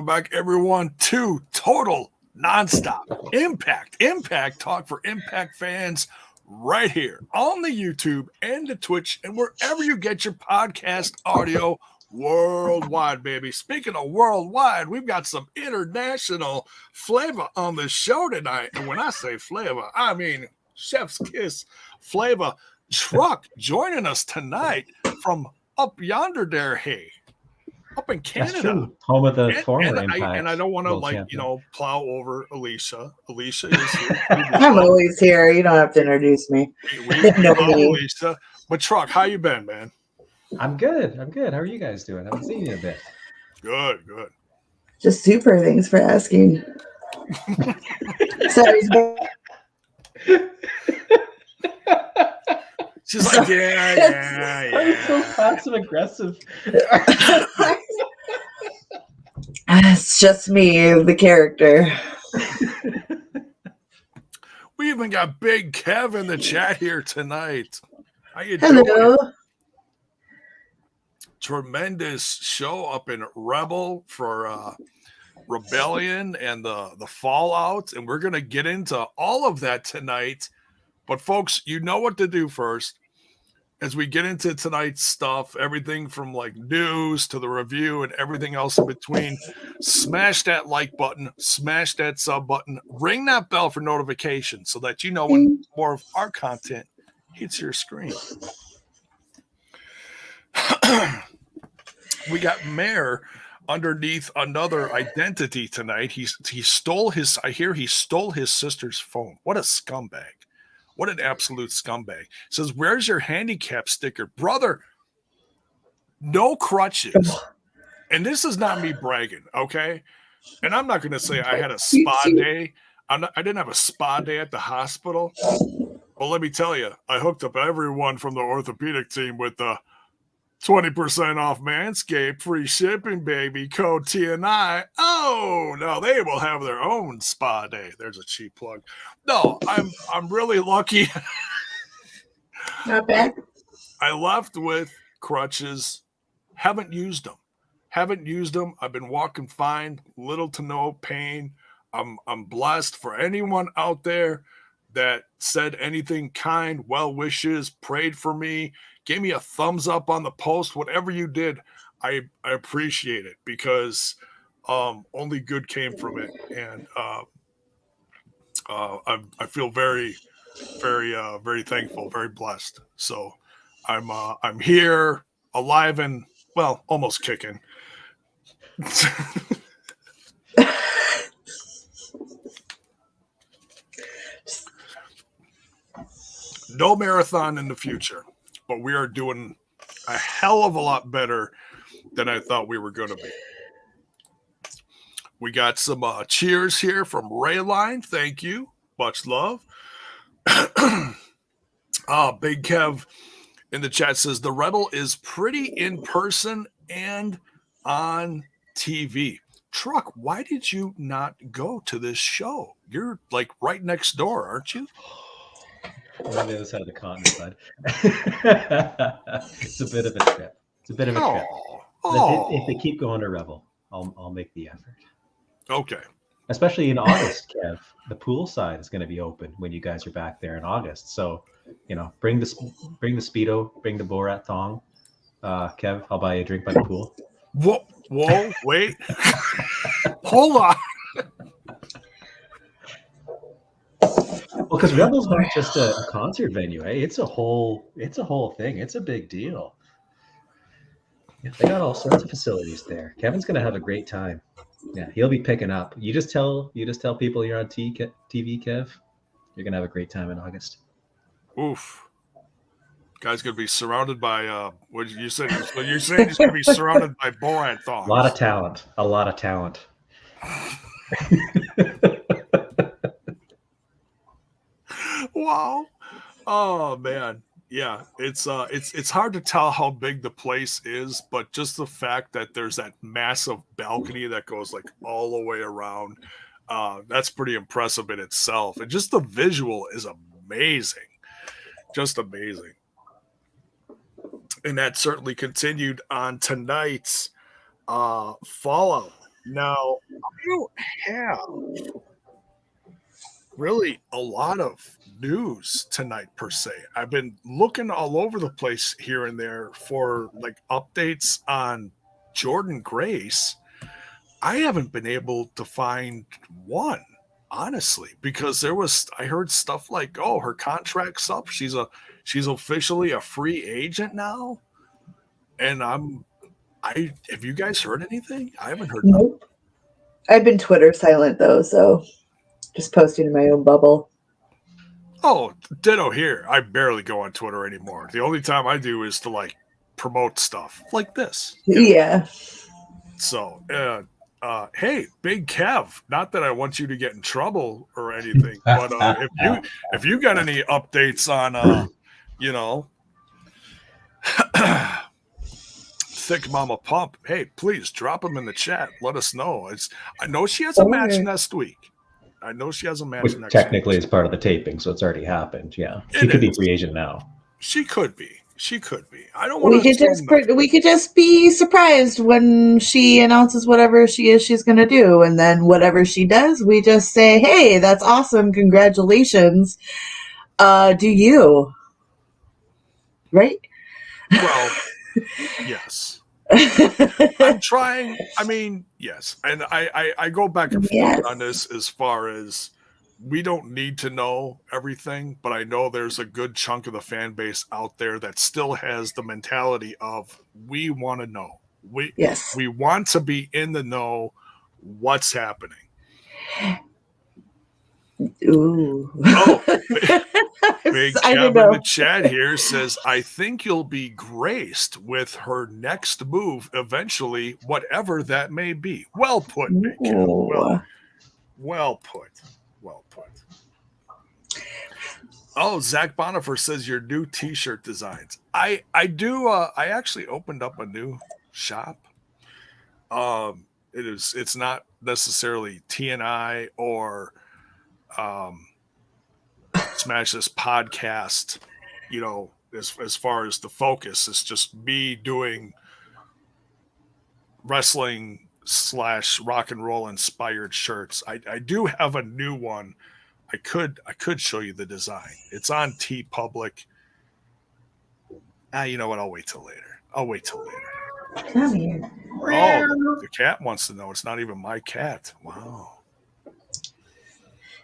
Welcome back, everyone, to Total Nonstop Impact talk for Impact fans right here on the YouTube and the Twitch and wherever you get your podcast audio worldwide, baby. Speaking of worldwide, we've got some international flavor on the show tonight. And when I say flavor, I mean chef's kiss flavor. Truck joining us tonight from up yonder there, hey. Up in Canada, home of the former Impact. And I don't want to plow over Alisha. Alisha is here. I'm always here. You don't have to introduce me. We love Alisha. But Truck, how you been, man? I'm good. How are you guys doing? I haven't seen you in a bit. Good. Just super. Thanks for asking. Sorry. She's like, yeah. I'm so passive aggressive. It's just me, the character. We even got Big Kev in the chat here tonight. How you Hello. doing? Tremendous show up in Rebel for Rebellion and the Fallout, and we're gonna get into all of that tonight. But folks, you know what to do first. As we get into tonight's stuff, everything from like news to the review and everything else in between, smash that like button, smash that sub button, ring that bell for notifications so that you know when more of our content hits your screen. We got Mayor underneath another identity tonight. He stole his sister's phone. What a scumbag. What an absolute scumbag. Says, where's your handicap sticker? Brother, no crutches. And this is not me bragging, okay? And I'm not going to say I had a spa day. I didn't have a spa day at the hospital. Well, let me tell you, I hooked up everyone from the orthopedic team with the 20% off Manscaped, free shipping, baby, code TNI. Oh, no, they will have their own spa day. There's a cheap plug. No, I'm really lucky. Not bad. I left with crutches. Haven't used them. I've been walking fine, little to no pain. I'm blessed. For anyone out there that said anything kind, well wishes, prayed for me, gave me a thumbs up on the post, whatever you did, I appreciate it because only good came from it. And I feel very, very, very thankful, very blessed. So I'm here, alive and, well, almost kicking. No marathon in the future, but we are doing a hell of a lot better than I thought we were going to be. We got some cheers here from Rayline. Thank you. Much love. Big Kev in the chat says, the Rebel is pretty in person and on TV. Truck, why did you not go to this show? You're like right next door, aren't you? On the other side of the continent, bud. It's a bit of a trip. If they keep going to Rebel, I'll make the effort. Okay. Especially in August, Kev. The pool side is going to be open when you guys are back there in August. So, bring the Speedo, bring the Borat thong. Kev, I'll buy you a drink by the pool. Whoa, wait. Hold on. Well, because Rebel's not just a concert venue, eh? It's a whole thing. It's a big deal. Yeah, they got all sorts of facilities there. Kevin's gonna have a great time. Yeah, he'll be picking up. You just tell people you're on TV, Kev. You're gonna have a great time in August. Oof. Guy's gonna be surrounded by what you said. You're saying he's gonna be surrounded by Borat thongs. A lot of talent. Wow. Oh man. Yeah. It's hard to tell how big the place is, but just the fact that there's that massive balcony that goes like all the way around, that's pretty impressive in itself. And just the visual is amazing. Just amazing. And that certainly continued on tonight's Fallout Now, I don't have really a lot of news tonight per se. I've been looking all over the place here and there for like updates on Jordan Grace. I haven't been able to find one, honestly, because I heard stuff like, oh, her contract's up. She's officially a free agent now. And have you guys heard anything? I haven't heard nothing. Nope. I've been Twitter silent though, so just posting in my own bubble. Oh, ditto here. I barely go on Twitter anymore. The only time I do is to like promote stuff like this. Yeah. So, hey, Big Kev. Not that I want you to get in trouble or anything, but if you got any updates on, Thick Mama Pump, hey, please drop them in the chat. Let us know. I know she has a match next week. Which technically is part of the taping, so it's already happened. Yeah, she could be free agent now. She could be. I don't want to. We could just be surprised when she announces whatever she's going to do, and then whatever she does, we just say, "Hey, that's awesome! Congratulations!" Do you? Right? Well, yes. I'm trying. I mean, yes. And I go back and forth on this as far as we don't need to know everything, but I know there's a good chunk of the fan base out there that still has the mentality of we want to know. We want to be in the know what's happening. Ooh. Oh, Big Kev in the chat here says, I think you'll be graced with her next move eventually, whatever that may be. Well put, Big Kev. Well put. Oh, Zach Bonifer says your new t-shirt designs. I do. I actually opened up a new shop. It's not necessarily TNI or Smash This podcast, as far as the focus, it's just me doing wrestling / rock and roll inspired shirts. I do have a new one. I could show you the design. It's on TeePublic. You know what? I'll wait till later. Come here. Oh, the cat wants to know. It's not even my cat. Wow.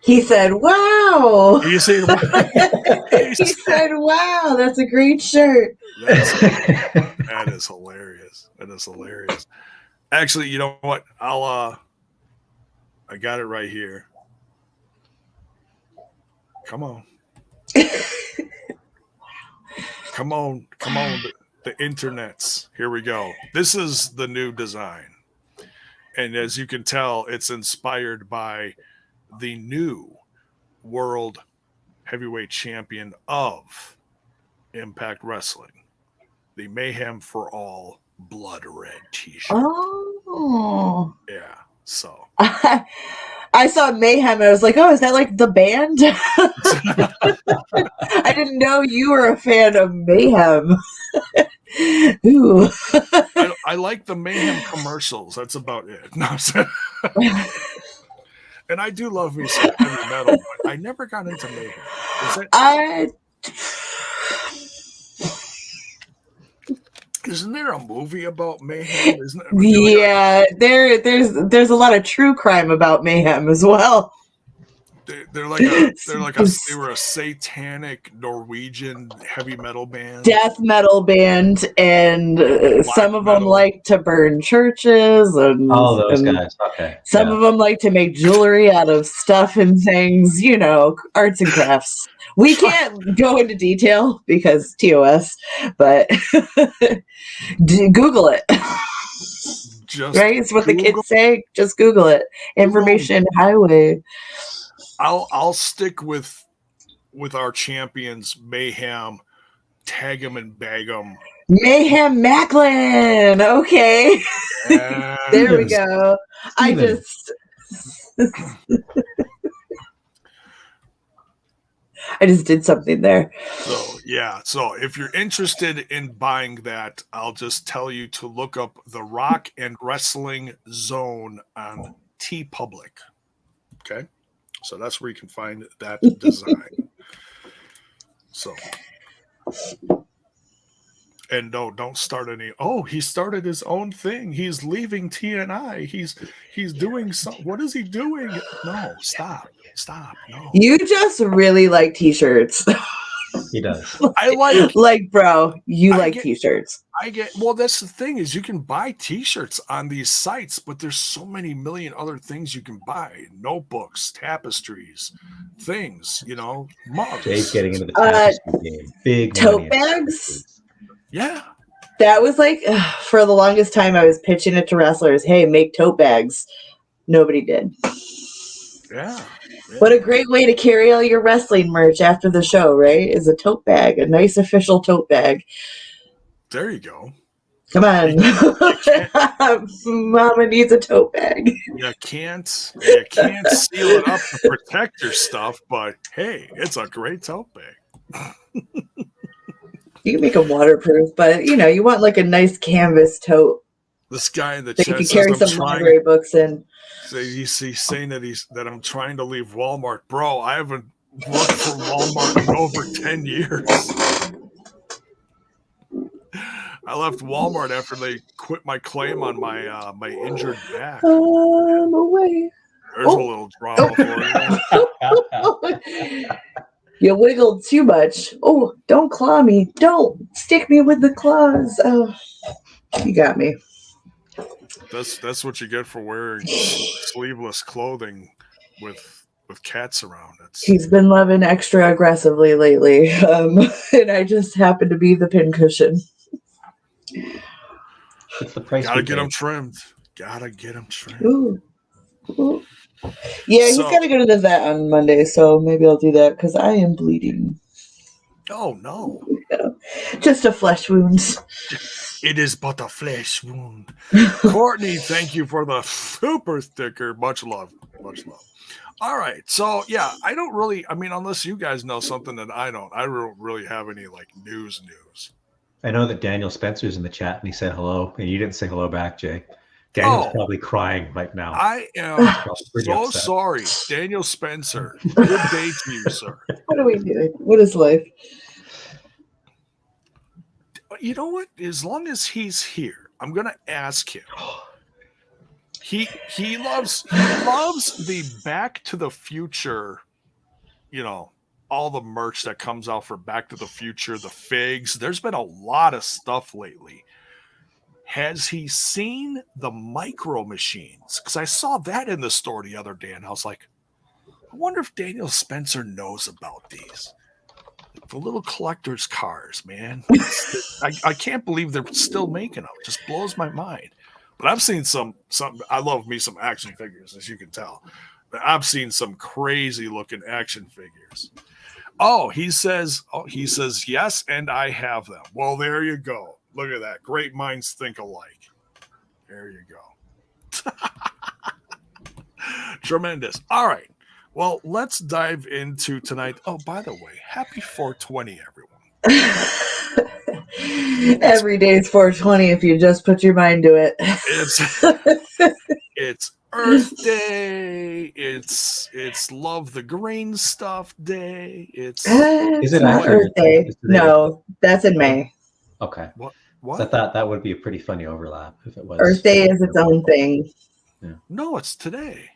He said, wow. He said, wow, that's a great shirt. That is hilarious. Actually, you know what? I got it right here. Come on. Come on. The internets. Here we go. This is the new design. And as you can tell, it's inspired by the new world heavyweight champion of Impact Wrestling, the Mayhem for All Blood Red t-shirt. Oh. Yeah. So I saw Mayhem and I was like, oh, is that like the band? I didn't know you were a fan of Mayhem. Ooh. I like the Mayhem commercials. That's about it. No, and I do love me some heavy metal, but I never got into Mayhem. Isn't there a movie about Mayhem? Isn't it? Yeah, there's a lot of true crime about Mayhem as well. They were a satanic Norwegian heavy metal band, death metal band, and some of them like to burn churches, and all those guys. Okay, some of them like to make jewelry out of stuff and things. Arts and crafts. We can't go into detail because TOS, but Google it. Right? It's what the kids say. Just Google it. Information highway. I'll stick with our champions, Mayhem, tag 'em and bag 'em. Mayhem Macklin. Okay. There we go. I just did something there. So, yeah. So, if you're interested in buying that, I'll just tell you to look up the Rock and Wrestling Zone on TeePublic. Okay. So, that's where you can find that design. So, and no, don't start any. Oh, he started his own thing. He's leaving TNI. He's doing some. What is he doing? No, stop. No. You just really like t-shirts. He does. I like, bro, you like t-shirts. Well, that's the thing is you can buy t-shirts on these sites, but there's so many million other things you can buy. Notebooks, tapestries, things, mugs. Jay's getting into the tapestry game. Big tote bags. Yeah. That was like, for the longest time, I was pitching it to wrestlers. Hey, make tote bags. Nobody did. Yeah. What a great way to carry all your wrestling merch after the show, right? Is a tote bag, a nice official tote bag. There you go. Come on. Mama needs a tote bag. You can't seal it up to protect your stuff, but hey, it's a great tote bag. You can make them waterproof, but you want like a nice canvas tote. This guy in the chat you can carry some library books in. So he's saying that I'm trying to leave Walmart. Bro, I haven't worked for Walmart in over 10 years. I left Walmart after they quit my claim on my my injured back. I'm away. There's a little drama for you. You wiggled too much. Oh, don't claw me. Don't stick me with the claws. Oh, you got me. That's what you get for wearing sleeveless clothing with cats around. He's been loving extra aggressively lately, and I just happen to be the pincushion. It's the price. Gotta get him trimmed. Ooh. Ooh. Yeah, he's got to go to the vet on Monday, so maybe I'll do that because I am bleeding. Oh no! Just a flesh wound. It is but a flesh wound. Courtney, thank you for the super sticker. Much love. All right. So, yeah, I don't really, unless you guys know something that I don't really have any news. I know that Daniel Spencer's in the chat and he said hello, and you didn't say hello back, Jay. Daniel's probably crying right now. I am so sorry. Daniel Spencer. Good day to you, sir. What are we doing? What is life? You know what? As long as he's here, I'm gonna ask him. He loves the Back to the Future, all the merch that comes out for Back to the Future, the figs. There's been a lot of stuff lately. Has he seen the micro machines? Because I saw that in the store the other day, and I was like, I wonder if Daniel Spencer knows about these. The little collector's cars, man. I can't believe they're still making them. It just blows my mind. But I've seen some. I love me some action figures, as you can tell. But I've seen some crazy looking action figures. He says yes, and I have them. Well, there you go. Look at that. Great minds think alike. There you go. Tremendous. All right. Well, let's dive into tonight. Oh, by the way, happy 420, everyone. Every day is 420 if you just put your mind to it. It's Earth Day. It's Love the Green Stuff Day. Is it not Earth Day? No, that's in May. Okay. What? So I thought that would be a pretty funny overlap if it was. Earth Day is its own thing. Yeah. No, it's today.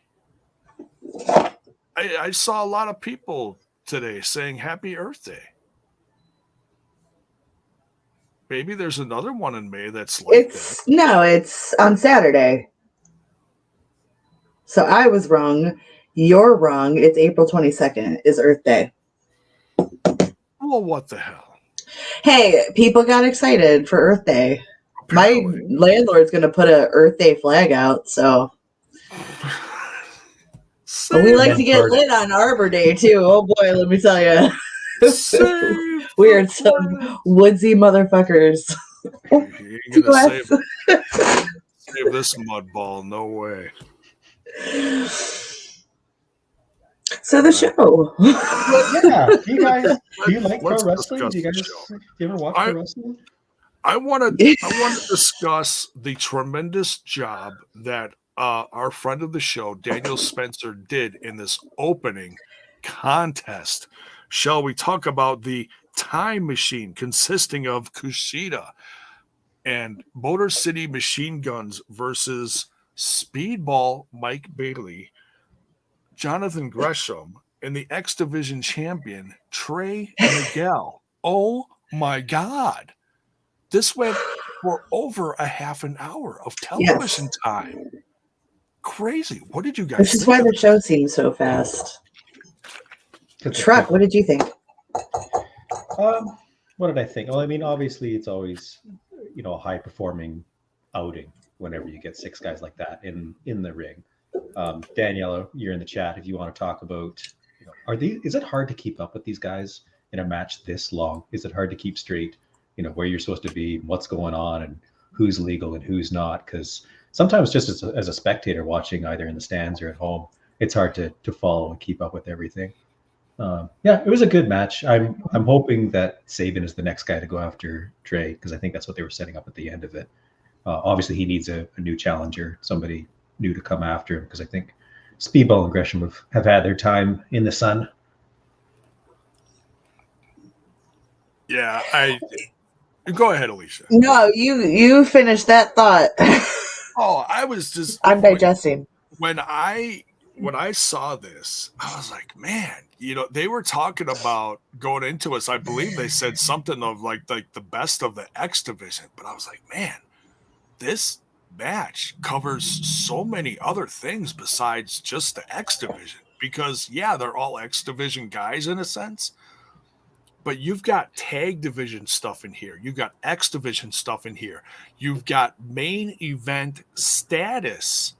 I saw a lot of people today saying Happy Earth Day. Maybe there's another one in May that's that. No, it's on Saturday. So I was wrong. You're wrong. It's April 22nd is Earth Day. Well, what the hell? Hey, people got excited for Earth Day. Apparently. My landlord's going to put a Earth Day flag out, so... we like to get lit on Arbor Day, too. Oh, boy, let me tell you. We are some woodsy motherfuckers. You ain't gonna save this mud ball. No way. to the show. Yeah, do you like pro Let's wrestling? discuss Do you the guys show. do you ever watch pro wrestling? I want to discuss the tremendous job that our friend of the show, Daniel Spencer, did in this opening contest. Shall we talk about the time machine consisting of KUSHIDA and Motor City Machine Guns versus Speedball Mike Bailey, Jonathan Gresham, and the X Division champion, Trey Miguel. Oh my God. This went for over a half an hour of television time. Crazy. What did you guys Which is why the show seems so fast. Truck, what did you think? What did I think? Well, I mean, obviously, it's always, a high-performing outing whenever you get 6 guys like that in the ring. Daniela, you're in the chat. If you want to talk about, is it hard to keep up with these guys in a match this long? Is it hard to keep straight? Where you're supposed to be, what's going on, and who's legal and who's not. Because sometimes just as a spectator watching either in the stands or at home, it's hard to follow and keep up with everything. It was a good match. I'm hoping that Sabin is the next guy to go after Trey, because I think that's what they were setting up at the end of it. Obviously, he needs a new challenger, somebody new to come after him, because I think Speedball and Gresham have had their time in the sun. Yeah, go ahead, Alisha. No, you finished that thought. I was just I'm digesting. When I saw this, I was like, man, they were talking about going into us. I believe they said something of like the best of the X Division, but I was like, man, this match covers so many other things besides just the X Division, because they're all X Division guys in a sense. But you've got tag division stuff in here. You've got X division stuff in here. You've got main event status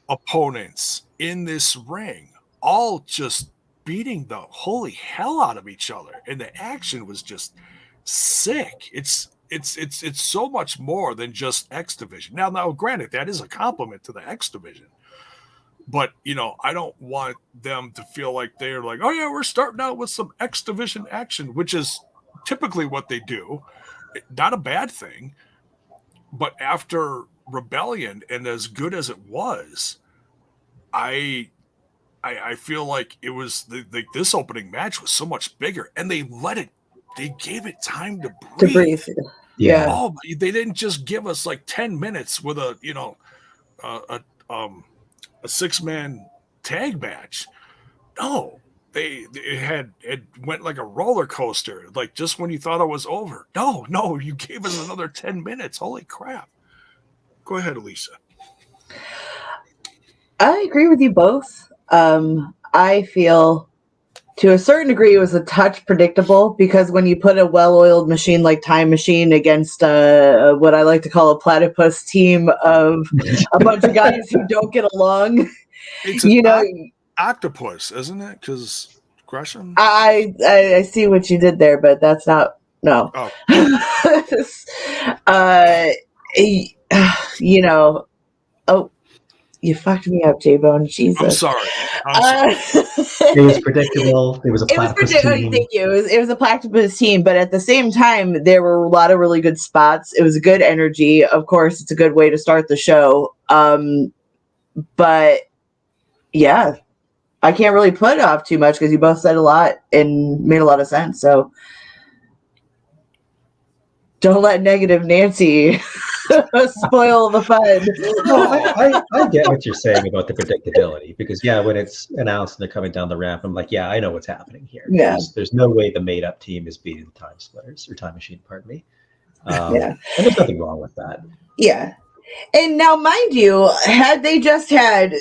opponents in this ring, all just beating the holy hell out of each other. And the action was just sick. It's so much more than just X division. Now, granted, that is a compliment to the X division. But, I don't want them to feel like they're like, oh, yeah, we're starting out with some X Division action, which is typically what they do. Not a bad thing. But after Rebellion, and as good as it was, I feel like it was this opening match was so much bigger. And they gave it time to breathe. Yeah. Oh, they didn't just give us like 10 minutes with a 6-man tag match. No, it went like a roller coaster. Like just when you thought it was over. No, you gave us another 10 minutes. Holy crap. Go ahead, Alisha. I agree with you both. I feel to a certain degree it was a touch predictable, because when you put a well-oiled machine like Time Machine against what I like to call a platypus team of a bunch of guys who don't get along, it's an octopus, isn't it? Because Gresham. I see what you did there, but that's not Oh. You fucked me up, J-Bone. Jesus. I'm sorry. It was predictable. It was a platypus team. Thank you. It was a platypus team, but at the same time, there were a lot of really good spots. It was a good energy. Of course, it's a good way to start the show. But yeah, I can't really put it off too much because you both said a lot and made a lot of sense. So don't let negative Nancy spoil the fun. I get what you're saying about the predictability, because when it's announced and they're coming down the ramp, I'm like, I know what's happening here. Yeah. There's no way the made up team is beating the Time Splitters or Time Machine, pardon me. And there's nothing wrong with that. Yeah. And now, mind you, had they just had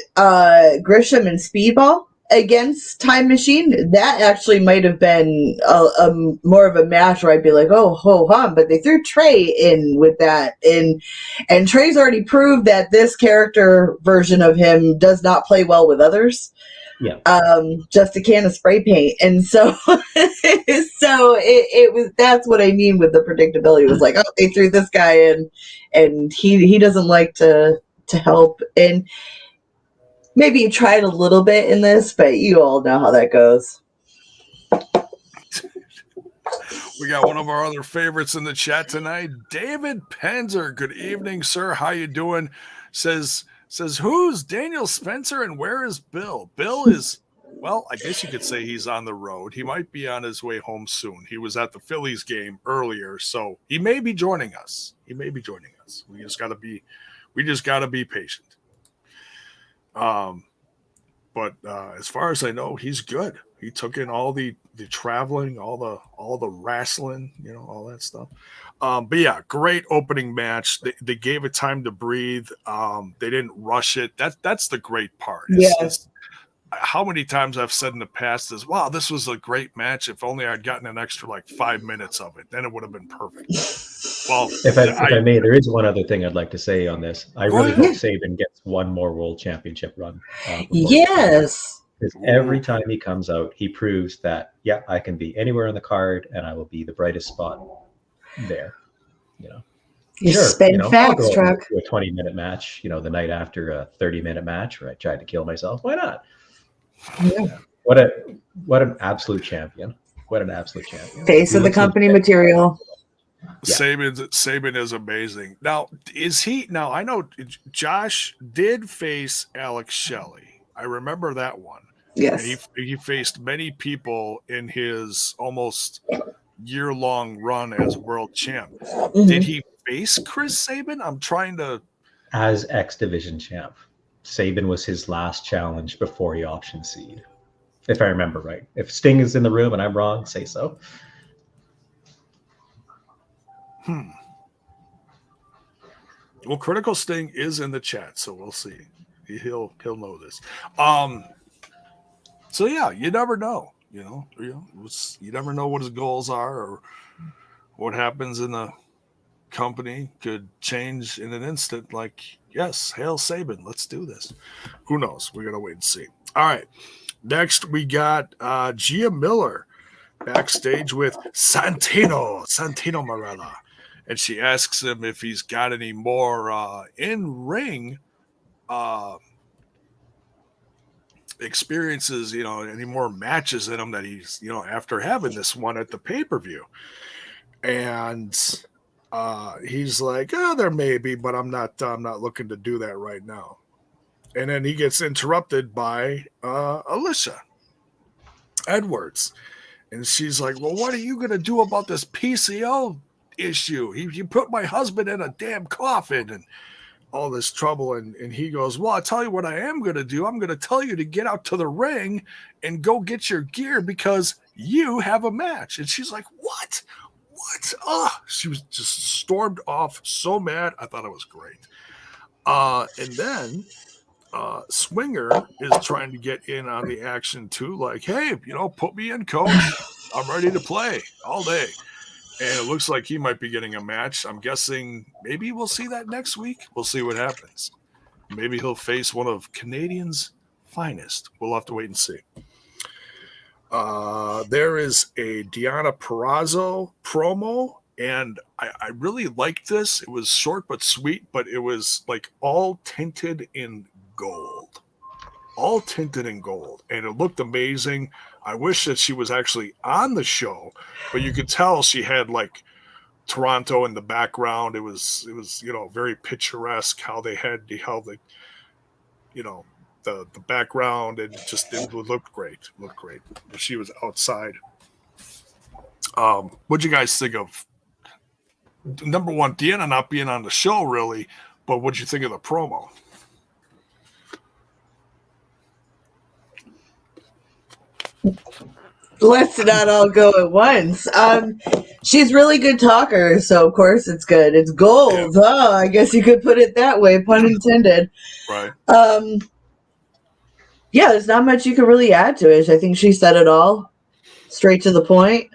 Gresham and Speedball against Time Machine, that actually might have been a more of a match where I'd be like, oh, ho hum. But they threw Trey in with that, and Trey's already proved that this character version of him does not play well with others. Yeah. Just a can of spray paint, and so it was. That's what I mean with the predictability. It was like, oh, they threw this guy in, and he doesn't like to help. And Maybe you tried a little bit in this, but you all know how that goes. We got one of our other favorites in the chat tonight, David Penzer. Good evening, sir. How you doing? Says who's Daniel Spencer and where is Bill? Bill is, well, I guess you could say he's on the road. He might be on his way home soon. He was at the Phillies game earlier, so he may be joining us. We just gotta be patient. But as far as I know, he's good. He took in all the traveling, all the wrestling, all that stuff. But yeah, great opening match. They gave it time to breathe. They didn't rush it. That's the great part. It's how many times I've said in the past is, wow, this was a great match. If only I'd gotten an extra 5 minutes of it, then it would have been perfect. Well, if I may, there is one other thing I'd like to say on this. I really hope Sabin gets one more World Championship run. Yes. Because every time he comes out, he proves that, yeah, I can be anywhere on the card and I will be the brightest spot there. You spin facts, truck. A 20-minute match, the night after a 30-minute match where I tried to kill myself. Why not? Yeah. What an absolute champion. What an absolute champion. Face of the company material. Yeah. Sabin is amazing. Now, I know Josh did face Alex Shelley. I remember that one. Yes. And he faced many people in his almost year-long run as world champ. Mm-hmm. Did he face Chris Sabin? I'm trying to... As X Division champ. Sabin was his last challenge before he optioned seed. If I remember right. If Sting is in the room and I'm wrong, say so. Well, Critical Sting is in the chat, so we'll see. He'll know this. So yeah, you never know. You never know what his goals are or what happens in the company could change in an instant. Like, yes, hail Sabin, let's do this. Who knows? We're gonna wait and see. All right. Next, we got Gia Miller backstage with Santino Marella. And she asks him if he's got any more in-ring experiences, any more matches in him that he's, after having this one at the pay-per-view. And he's like, there may be, but I'm not looking to do that right now. And then he gets interrupted by Alisha Edwards. And she's like, well, what are you going to do about this PCO issue? You put my husband in a damn coffin and all this trouble. And he goes, well, I'll tell you what I am going to do. I'm going to tell you to get out to the ring and go get your gear because you have a match. And she's like, what? She was just stormed off so mad. I thought it was great. And then Swinger is trying to get in on the action too. Like, hey, put me in, coach. I'm ready to play all day. And it looks like he might be getting a match. I'm guessing maybe we'll see that next week. We'll see what happens. Maybe he'll face one of Canadians' finest. We'll have to wait and see. There is a Deonna Purrazzo promo, and I really liked this. It was short but sweet, but it was like all tinted in gold. And it looked amazing. I wish that she was actually on the show, but you could tell she had like Toronto in the background. It was very picturesque how they had the background, and it looked great. She was outside. What'd you guys think of, number one, Deonna not being on the show really, but what'd you think of the promo? Let's not all go at once. She's really good talker, so of course it's good. It's gold. Yeah. Oh, I guess you could put it that way, pun intended. Right. Yeah, there's not much you can really add to it. I think she said it all, straight to the point.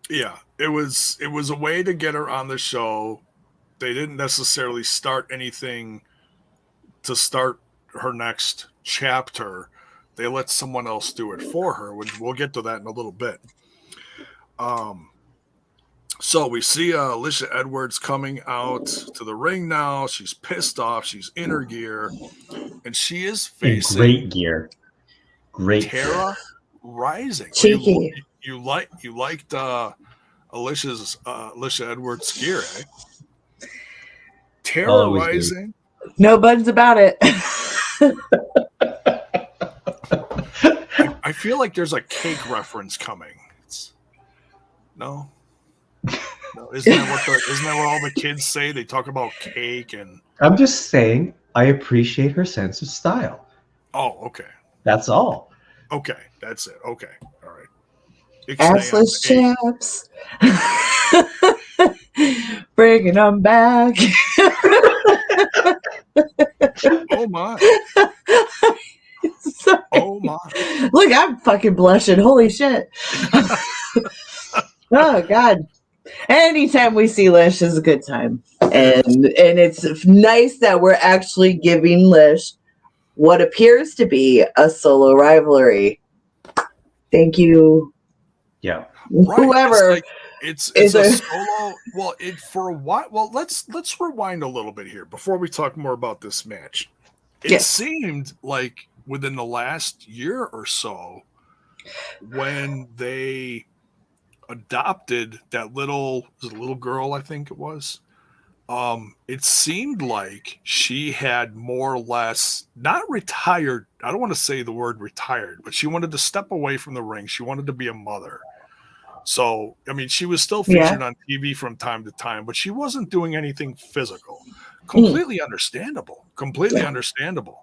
Yeah, it was a way to get her on the show. They didn't necessarily start anything to start her next chapter. They let someone else do it for her. We'll get to that in a little bit. So we see Alisha Edwards coming out to the ring now. She's pissed off. She's in her gear. and she is In facing great gear. Great gear. Tara Rising. Cheeky. You liked Alisha Edwards' gear, eh? Tara Always do. Rising. No buns about it. I feel like there's a cake reference coming. No, isn't that what all the kids say? They talk about cake and. I'm just saying, I appreciate her sense of style. Oh, okay. That's all. Okay, that's it. Okay, all right. Assless chaps. Bringing them back. Oh my. Sorry. Oh my. Look, I'm fucking blushing. Holy shit. Oh God. Anytime we see Lish is a good time. And it's nice that we're actually giving Lish what appears to be a solo rivalry. Thank you. Yeah. Right. Whoever it's a solo. Well, for a while. Well, let's rewind a little bit here before we talk more about this match. It seemed like within the last year or so, when they adopted that little girl, I think it was. It seemed like she had more or less not retired. I don't want to say the word retired, but she wanted to step away from the ring. She wanted to be a mother. So, I mean, she was still featured on TV from time to time, but she wasn't doing anything physical. Completely understandable. Completely understandable.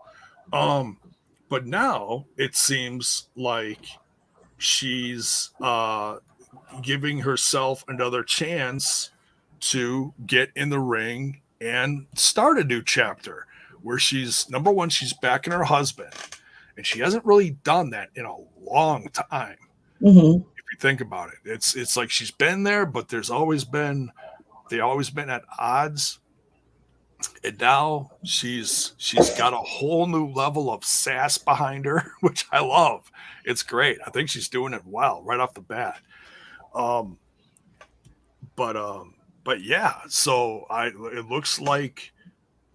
But now it seems like she's giving herself another chance to get in the ring and start a new chapter where she's number one, she's backing her husband, and she hasn't really done that in a long time. Mm-hmm. If you think about it, it's like she's been there, but they always been at odds. And now she's got a whole new level of sass behind her, which I love. It's great. I think she's doing it well right off the bat. But yeah, so it looks like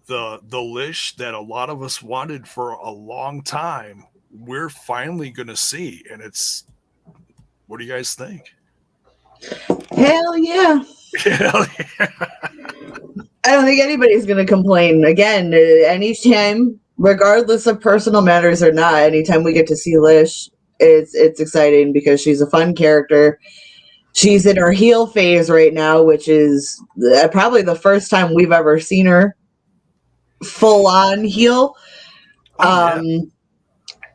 the Lish that a lot of us wanted for a long time, we're finally going to see. And what do you guys think? Hell yeah. Hell yeah. I don't think anybody's going to complain. Again, anytime, regardless of personal matters or not, anytime we get to see Lish, it's exciting because she's a fun character. She's in her heel phase right now, which is probably the first time we've ever seen her full on heel.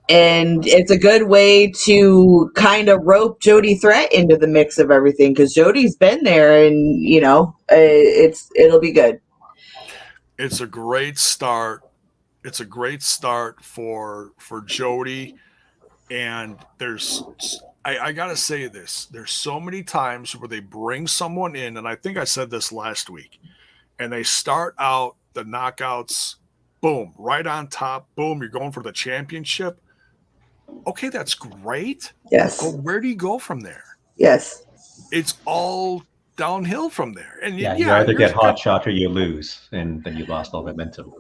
And it's a good way to kind of rope Jody Threat into the mix of everything because Jody's been there, and it'll be good. It's a great start. It's a great start for Jody, and I gotta say this. There's so many times where they bring someone in, and I think I said this last week, and they start out the knockouts, boom, right on top, boom, you're going for the championship. Okay, that's great. Yes. But where do you go from there? Yes. It's all downhill from there. And you either get hot shot or you lose, and then you lost all momentum.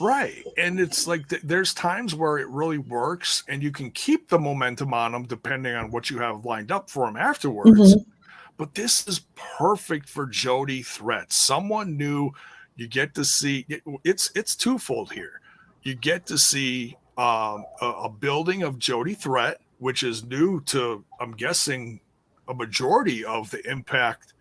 Right. And it's like there's times where it really works and you can keep the momentum on them depending on what you have lined up for them afterwards. Mm-hmm. But this is perfect for Jody Threat. Someone new. You get to see it's twofold here. You get to see a building of Jody Threat, which is new to, I'm guessing, a majority of the Impact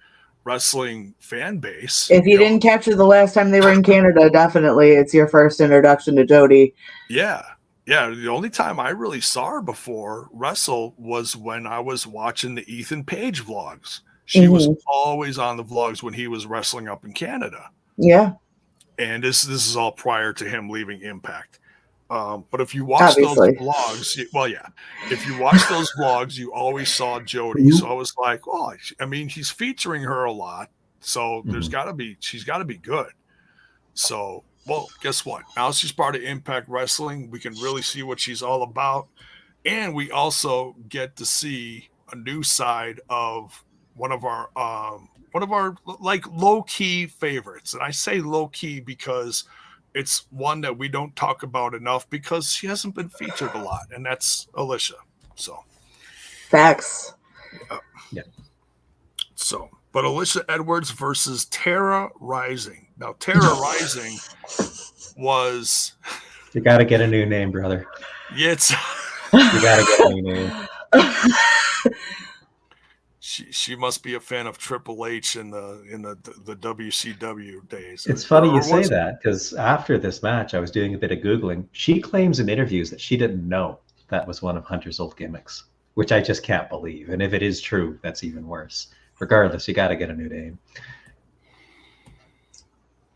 Wrestling fan base. If you didn't catch it the last time they were in Canada, definitely it's your first introduction to Jody. Yeah. The only time I really saw her before wrestle was when I was watching the Ethan Page vlogs. She was always on the vlogs when he was wrestling up in Canada. Yeah. And this is all prior to him leaving Impact. But if you watch those vlogs, if you watch those vlogs, you always saw Jody. So I was like, oh, I mean, he's featuring her a lot. So she's got to be good. So, well, guess what? Now she's part of Impact Wrestling. We can really see what she's all about. And we also get to see a new side of one of our like low-key favorites. And I say low-key because it's one that we don't talk about enough because she hasn't been featured a lot, and that's Alisha. So, facts. Yeah. So, but Alisha Edwards versus Tara Rising. Now, Tara Rising was. You got to get a new name, brother. It's. You got to get a new name. She must be a fan of Triple H in the WCW days. It's funny you say that, because after this match, I was doing a bit of Googling. She claims in interviews that she didn't know that was one of Hunter's old gimmicks, which I just can't believe. And if it is true, that's even worse. Regardless, you got to get a new name.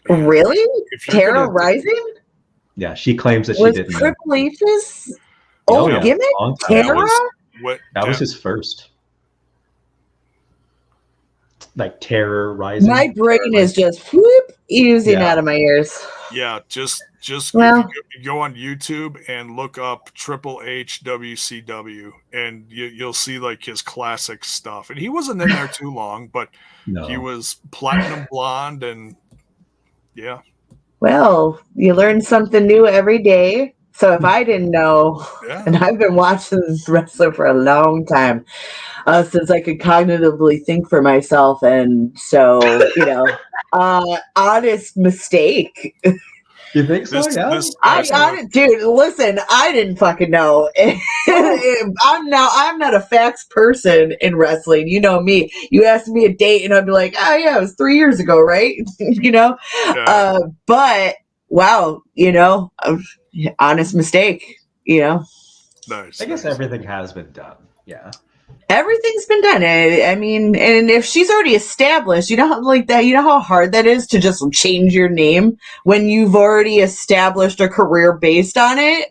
Really? Tara Rising? Yeah, she claims that she was didn't know. Triple H's old gimmick? Tara? That was his first. Like Terror Rising. My brain is just oozing out of my ears. Yeah, just if you go on YouTube and look up Triple H WCW, and you'll see like his classic stuff. And he wasn't in there too long, but he was platinum blonde, and yeah. Well, you learn something new every day. So if I didn't know, and I've been watching this wrestler for a long time, since I could cognitively think for myself, and so honest mistake. You think so? Dude, listen, I didn't fucking know. I'm not a facts person in wrestling. You know me. You ask me a date, and I'd be like, oh yeah, it was 3 years ago, right? But wow, honest mistake. Nice. I guess everything has been done. Yeah. Everything's been done. I mean, and if she's already established, how hard that is to just change your name when you've already established a career based on it.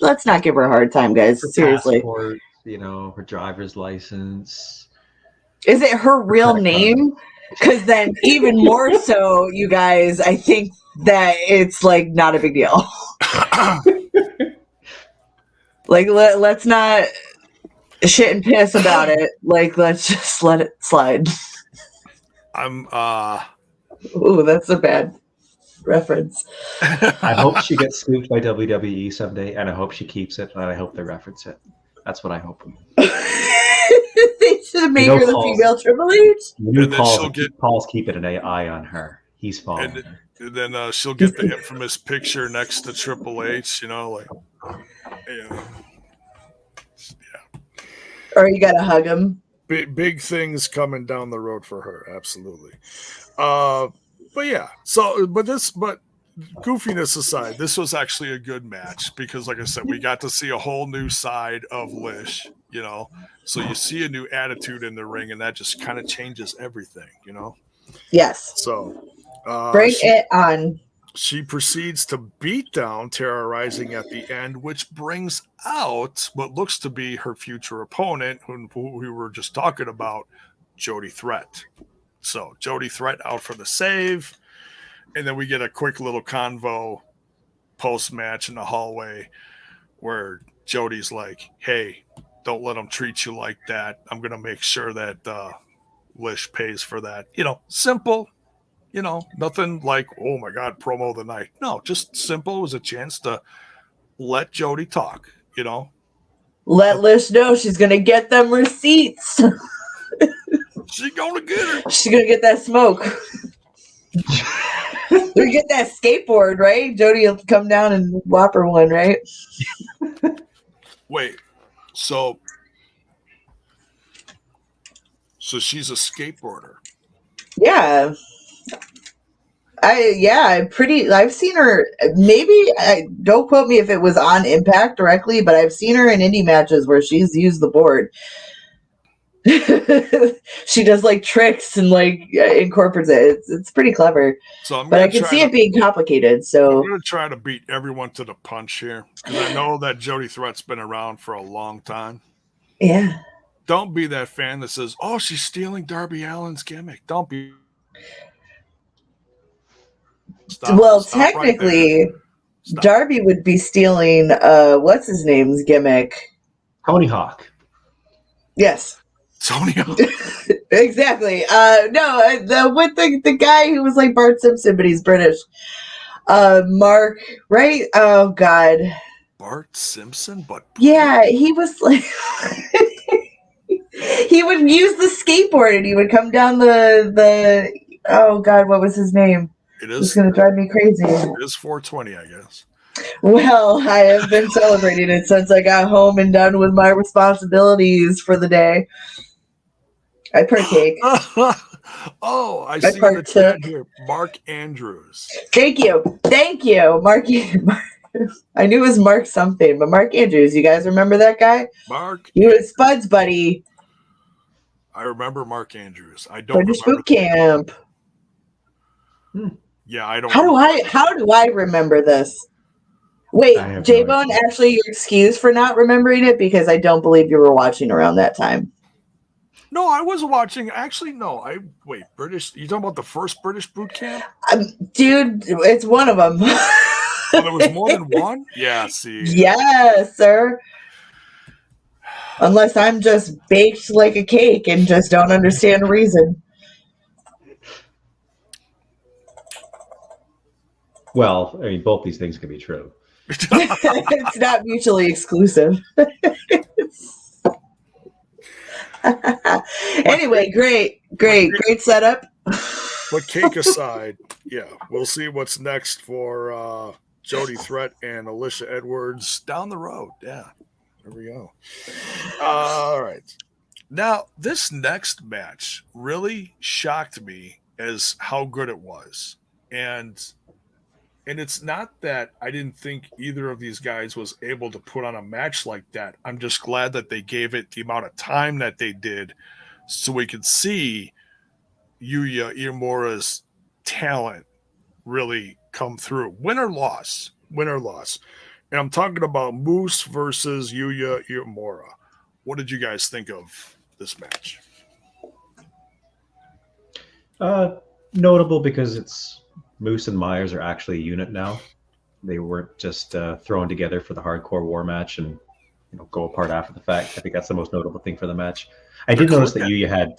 Let's not give her a hard time, guys. Her seriously. Passport, her driver's license. Is it her real name? Because then even more so, you guys, I think that it's like not a big deal. Let's not shit and piss about it. Let's just let it slide. Ooh, that's a bad reference. I hope she gets scooped by WWE someday, and I hope she keeps it, and I hope they reference it. That's what I hope. They should have made her the female Triple H. Paul's keeping an eye on her. He's following her. And then she'll get the infamous picture next to Triple H, Or you gotta hug him. Big things coming down the road for her, absolutely. But goofiness aside, this was actually a good match because, like I said, we got to see a whole new side of Lish, So you see a new attitude in the ring, and that just kind of changes everything, Yes. So bring it on. She proceeds to beat down Tara Rising at the end, which brings out what looks to be her future opponent, who we were just talking about, Jody Threat. So Jody Threat out for the save, and then we get a quick little convo post-match in the hallway where Jody's like, hey, don't let them treat you like that. I'm going to make sure that Lish pays for that. Simple. Nothing like, oh my God, promo of the night. No, just simple. It was a chance to let Jody talk, Let Lish know she's going to get them receipts. She's going to get her. She's going to get that smoke. We get that skateboard, right? Jody will come down and whop her one, right? Wait, so she's a skateboarder. Yeah. I've seen her, don't quote me if it was on Impact directly, but I've seen her in indie matches where she's used the board. She does tricks and incorporates it. It's pretty clever. But I can see it being complicated. So I'm going to try to beat everyone to the punch here because I know that Jody Threat's been around for a long time. Yeah. Don't be that fan that says, "Oh, she's stealing Darby Allin's gimmick." Don't be. Stop technically, right Darby would be stealing what's his name's gimmick. Tony Hawk. Yes. Tony Hawk. Exactly. No, with the guy who was like Bart Simpson, but he's British. Mark, right? Oh God. Bart Simpson, but Yeah, he was like he would use the skateboard and he would come down the oh God, what was his name? it It's is gonna drive me crazy. 420, I guess. Well, I have been celebrating it since I got home and done with my responsibilities for the day. I partake. Oh, I I see in the chat partook. here, Mark Andrews. Thank you. Mark. I knew it was Mark something, but Mark Andrews. You guys remember that guy? Mark, He was Spud's buddy. I remember Mark Andrews. I don't British remember. boot camp. Yeah, I don't. How do I remember this? Wait, I have no J-Bone, idea. actually, you're excused for not remembering it because I don't believe you were watching around that time. No, I was watching. Actually, no. Wait. British. You talking about the first British boot camp? Dude, it's one of them. Oh, there was more than one. Yeah. See. Yes, sir. Unless I'm just baked like a cake and just don't understand the reason. Well, I mean, both these things can be true. It's not mutually exclusive. Anyway, great setup. But cake aside, yeah, we'll see what's next for Jody Threat and Alisha Edwards down the road. Yeah, there we go. All right. Now, this next match really shocked me as how good it was. And it's not that I didn't think either of these guys was able to put on a match like that. I'm just glad that they gave it the amount of time that they did so we could see Yuya Uemura's talent really come through. Win or loss. And I'm talking about Moose versus Yuya Uemura. What did you guys think of this match? Notable because it's Moose and Myers are actually a unit now. They weren't just thrown together for the hardcore war match and go apart after the fact. I think that's the most notable thing for the match. I did notice that Yuya had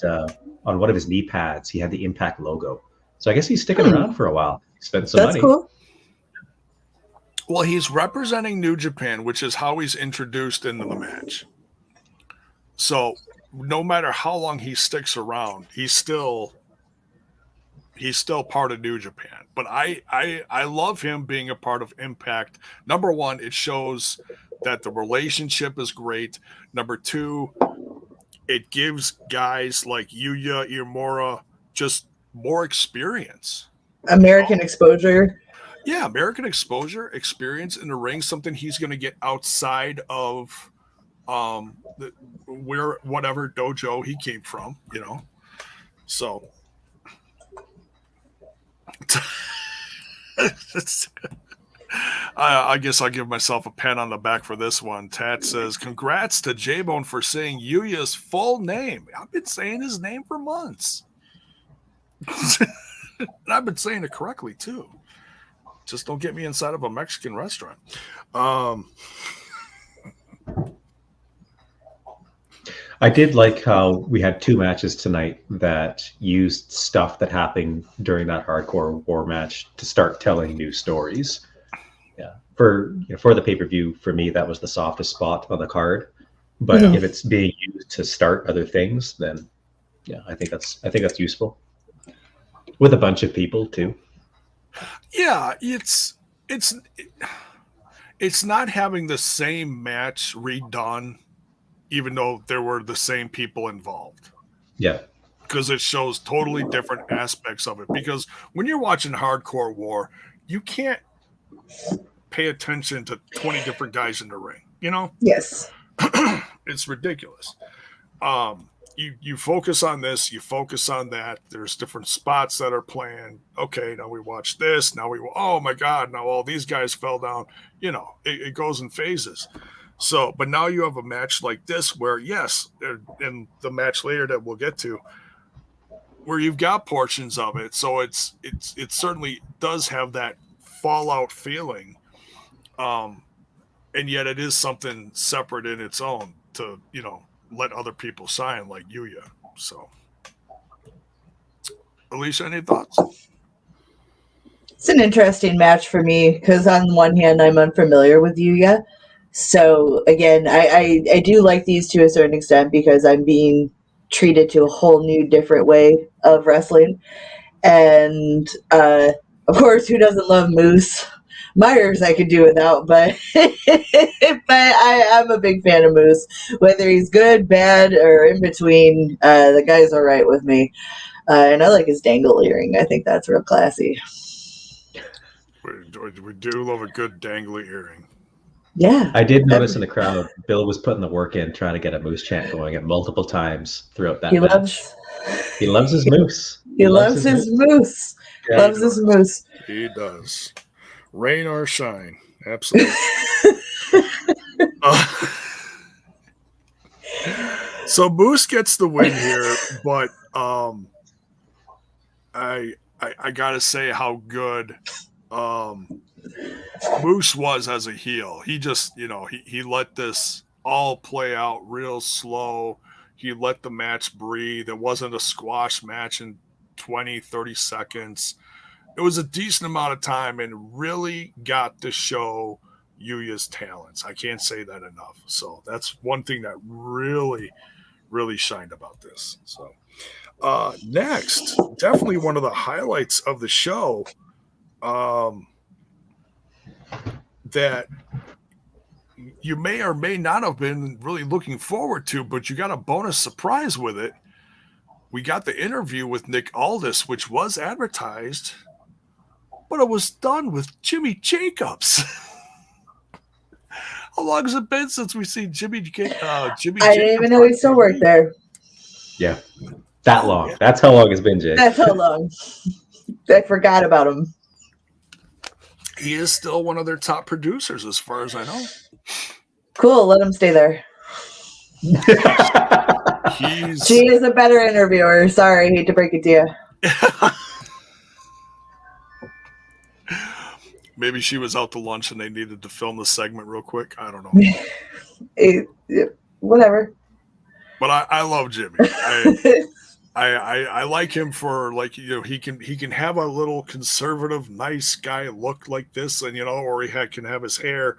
on one of his knee pads, he had the Impact logo. So I guess he's sticking around for a while. He spent some money. That's cool. Well, he's representing New Japan, which is how he's introduced into the match. So no matter how long he sticks around, he's still part of New Japan. But I love him being a part of Impact. Number one, it shows that the relationship is great. Number two, it gives guys like Yuya Uemura just more experience. American exposure. Yeah, American exposure, experience in the ring, something he's going to get outside of where whatever dojo he came from, So I guess I'll give myself a pat on the back for this one. Tat says, congrats to J-Bone for saying Yuya's full name. I've been saying his name for months. And I've been saying it correctly, too. Just don't get me inside of a Mexican restaurant. I did like how we had two matches tonight that used stuff that happened during that hardcore war match to start telling new stories. Yeah, for the pay-per-view, for me, that was the softest spot on the card. But if it's being used to start other things, then yeah, I think that's useful. With a bunch of people too. Yeah, it's not having the same match redone, even though there were the same people involved. Yeah. Because it shows totally different aspects of it. Because when you're watching hardcore war, you can't pay attention to 20 different guys in the ring, Yes. It's ridiculous. You focus on this, you focus on that. There's different spots that are planned. Okay, now we watch this. Now oh my God, now all these guys fell down. It goes in phases. So, but now you have a match like this where, yes, in the match later that we'll get to, where you've got portions of it. So it certainly does have that fallout feeling. And yet it is something separate in its own to, let other people shine like Yuya. So, Alisha, any thoughts? It's an interesting match for me because on one hand, I'm unfamiliar with Yuya. So again, I do like these to a certain extent because I'm being treated to a whole new different way of wrestling. And of course, who doesn't love Moose? Myers I could do without, but I'm a big fan of Moose. Whether he's good, bad, or in between, the guy's all right with me. And I like his dangle earring. I think that's real classy. We do love a good dangly earring. Yeah. I did notice in the crowd, Bill was putting the work in trying to get a Moose chant going at multiple times throughout that match. He loves his Moose. He loves his Moose. Yeah, loves his Moose. He does. Rain or shine. Absolutely. So Moose gets the win here, but I gotta say how good Moose was as a heel. He just, he let this all play out real slow. He let the match breathe. It wasn't a squash match in 20, 30 seconds. It was a decent amount of time and really got to show Yuya's talents. I can't say that enough. So that's one thing that really, really shined about this. So next, definitely one of the highlights of the show that you may or may not have been really looking forward to, but you got a bonus surprise with it. We got the interview with Nick Aldis, which was advertised, but it was done with Jimmy Jacobs. How long has it been since we've seen Jimmy Jacobs? I didn't even know he still worked there. Yeah, that long. Yeah. That's how long it's been, Jay. That's how long. I forgot about him. He is still one of their top producers, as far as I know. Cool. Let him stay there. She is a better interviewer. Sorry, hate to break it to you. Maybe she was out to lunch and they needed to film the segment real quick. I don't know. Whatever. But I love Jimmy. I like him for, like, he can have a little conservative, nice guy look like this, and or he can have his hair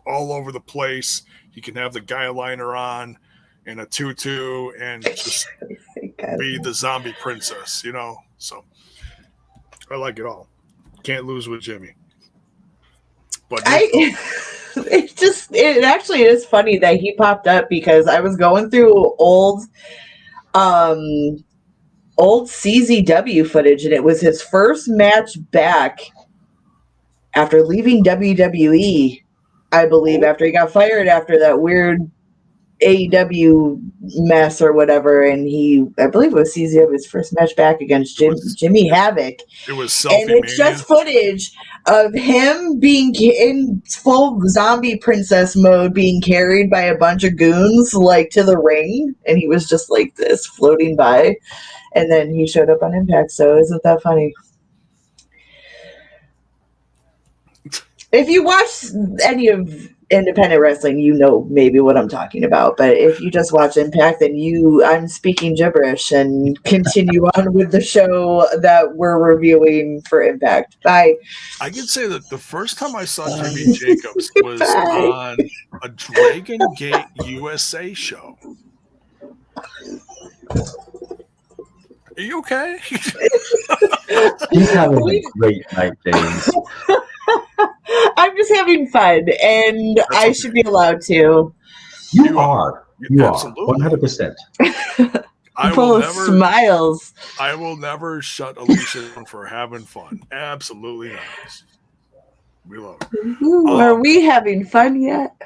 all over the place. He can have the guy liner on and a tutu and just be the zombie princess, So I like it all. Can't lose with Jimmy. But it actually is funny that he popped up because I was going through old CZW footage, and it was his first match back after leaving WWE, I believe, after he got fired after that weird AEW mess or whatever, and I believe it was CZW's first match back against Jimmy Havoc. It was and it's just footage of him being in full zombie princess mode, being carried by a bunch of goons like to the ring, and he was just like this floating by, and then he showed up on Impact. So isn't that funny? If you watch any of independent wrestling, you know maybe what I'm talking about. But if you just watch Impact, then I'm speaking gibberish, and continue on with the show that we're reviewing for Impact. Bye. I can say that the first time I saw Jimmy Jacobs was on a Dragon Gate USA show. Are you okay? He's having a great night, James. I'm just having fun, and I should be allowed to. You are. You are. 100%. Full of smiles. I will never shut Alisha down for having fun. Absolutely not. We love it. Are we having fun yet?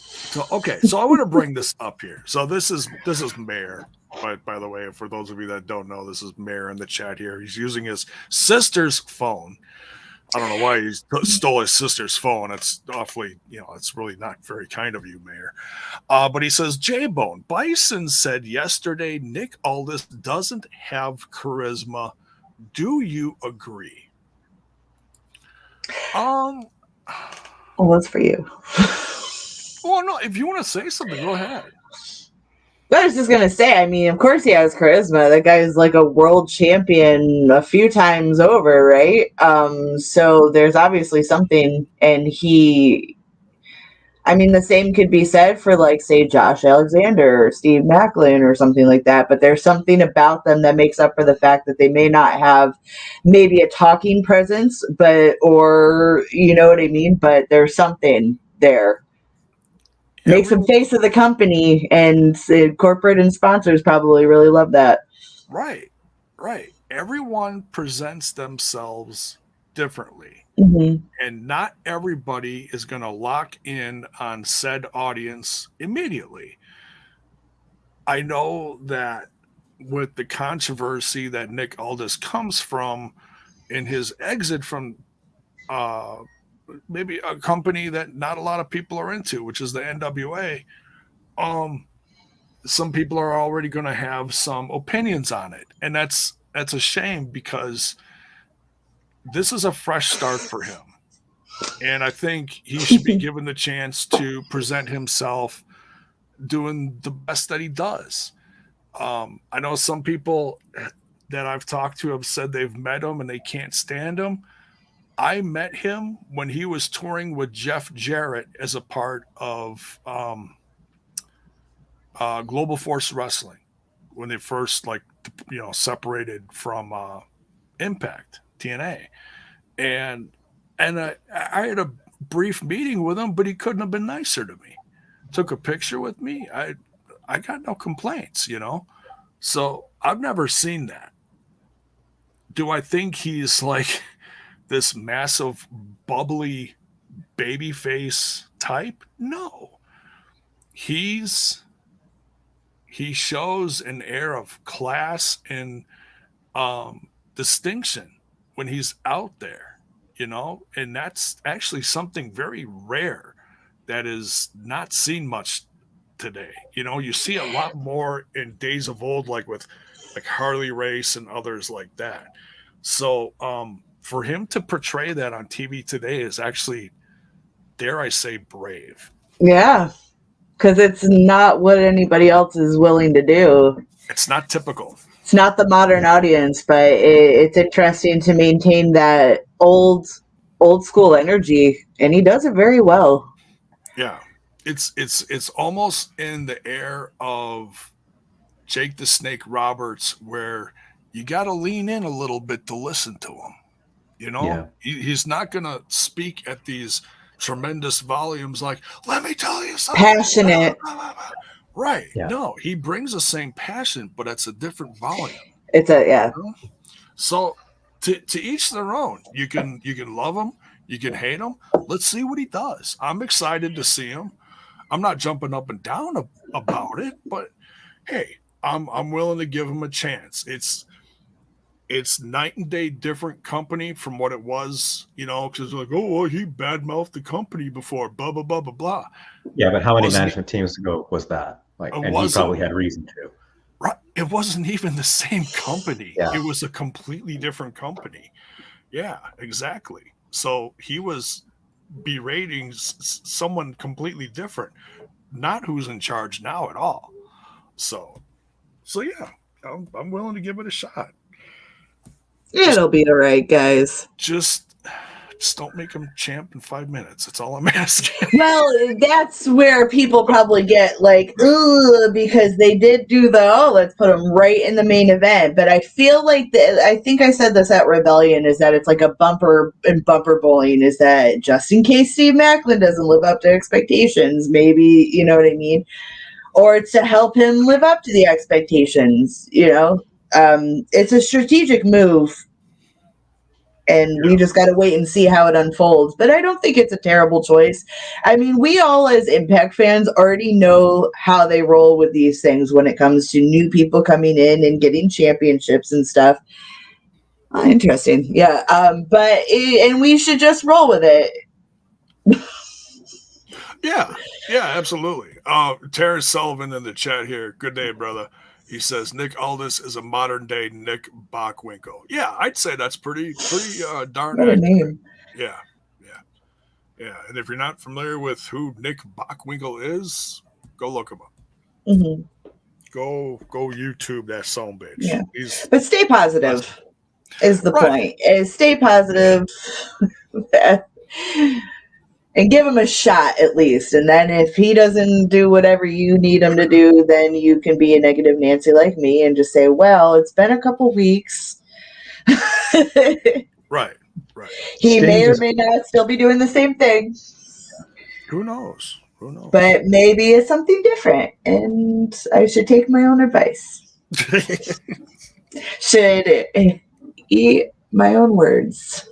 So I want to bring this up here. So this is Mayor. By the way, for those of you that don't know, this is Mayor in the chat here. He's using his sister's phone. I don't know why he stole his sister's phone. It's awfully, it's really not very kind of you, Mayor. But he says, J-Bone, Bison said yesterday Nick Aldis doesn't have charisma. Do you agree? Well, that's for you. Well, no, if you want to say something, go ahead. I was just gonna say, I mean, of course he has charisma. That guy is like a world champion a few times over, right? So there's obviously something, and I mean, the same could be said for, like, say, Josh Alexander or Steve Macklin or something like that, but there's something about them that makes up for the fact that they may not have maybe a talking presence, or you know what I mean? But there's something there. Makes them face of the company, and the corporate and sponsors probably really love that. Right. Everyone presents themselves differently. Mm-hmm. And not everybody is going to lock in on said audience immediately. I know that with the controversy that Nick Aldis comes from in his exit from maybe a company that not a lot of people are into, which is the NWA, some people are already going to have some opinions on it. And that's a shame, because this is a fresh start for him. And I think he should be given the chance to present himself doing the best that he does. I know some people that I've talked to have said they've met him and they can't stand him. I met him when he was touring with Jeff Jarrett as a part of Global Force Wrestling, when they first separated from Impact TNA, and I had a brief meeting with him, but he couldn't have been nicer to me. Took a picture with me. I got no complaints, So I've never seen that. Do I think he's like this massive, bubbly baby face type? No. He shows an air of class and distinction when he's out there, and that's actually something very rare that is not seen much today. You see a lot more in days of old, like with Harley Race and others like that. So for him to portray that on TV today is actually, dare I say, brave. Yeah, because it's not what anybody else is willing to do. It's not typical. It's not the modern audience, but it's interesting to maintain that old school energy, and he does it very well. Yeah, it's almost in the air of Jake the Snake Roberts, where you got to lean in a little bit to listen to him. Yeah. He's not going to speak at these tremendous volumes like, let me tell you something. Passionate. Right. Yeah. No, he brings the same passion, but it's a different volume. Yeah. So to each their own. You can love him, you can hate him. Let's see what he does. I'm excited to see him. I'm not jumping up and down about it, but hey, I'm willing to give him a chance. It's night and day different company from what it was, because like, oh, well, he badmouthed the company before, blah, blah, blah, blah, blah. Yeah, but how many management teams ago was that? And he probably had reason to. Right. It wasn't even the same company. Yeah. It was a completely different company. Yeah, exactly. So he was berating someone completely different, not who's in charge now at all. So yeah, I'm willing to give it a shot. It'll be all right, guys. Just don't make him champ in 5 minutes. That's all I'm asking. Well, that's where people probably get like, ugh, because they did do let's put him right in the main event. But I feel like I think I said this at Rebellion, is that it's like a bumper bowling, is that just in case Steve Macklin doesn't live up to expectations, maybe, you know what I mean? Or it's to help him live up to the expectations, It's a strategic move. And we just got to wait and see how it unfolds. But I don't think it's a terrible choice. I mean, we all as Impact fans already know how they roll with these things when it comes to new people coming in and getting championships and stuff. Oh, interesting. Yeah. And we should just roll with it. Yeah, absolutely. Terrence Sullivan in the chat here. Good day, brother. He says Nick Aldis is a modern day Nick Bockwinkel. Yeah, I'd say that's pretty darn accurate. Name. Yeah. And if you're not familiar with who Nick Bockwinkel is, go look him up. Mm-hmm. Go YouTube that son bitch. Yeah. He's But stay positive is the point. Is stay positive and give him a shot at least. And then if he doesn't do whatever you need him to do, then you can be a negative Nancy like me and just say, well, it's been a couple weeks. Right. He may or may not still be doing the same thing. Who knows? But maybe it's something different, and I should take my own advice. Should eat my own words.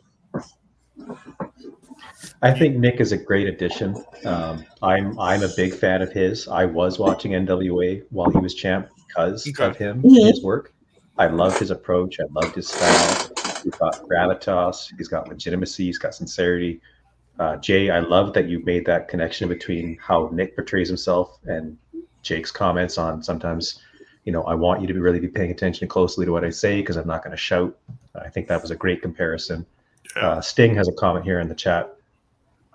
I think Nick is a great addition. I'm a big fan of his. I was watching NWA while he was champ because of him and his work. I love his approach. I loved his style. He's got gravitas. He's got legitimacy. He's got sincerity. Jay, I love that you made that connection between how Nick portrays himself and Jake's comments on sometimes, I want you to really be paying attention closely to what I say because I'm not going to shout. I think that was a great comparison. Yeah. Sting has a comment here in the chat.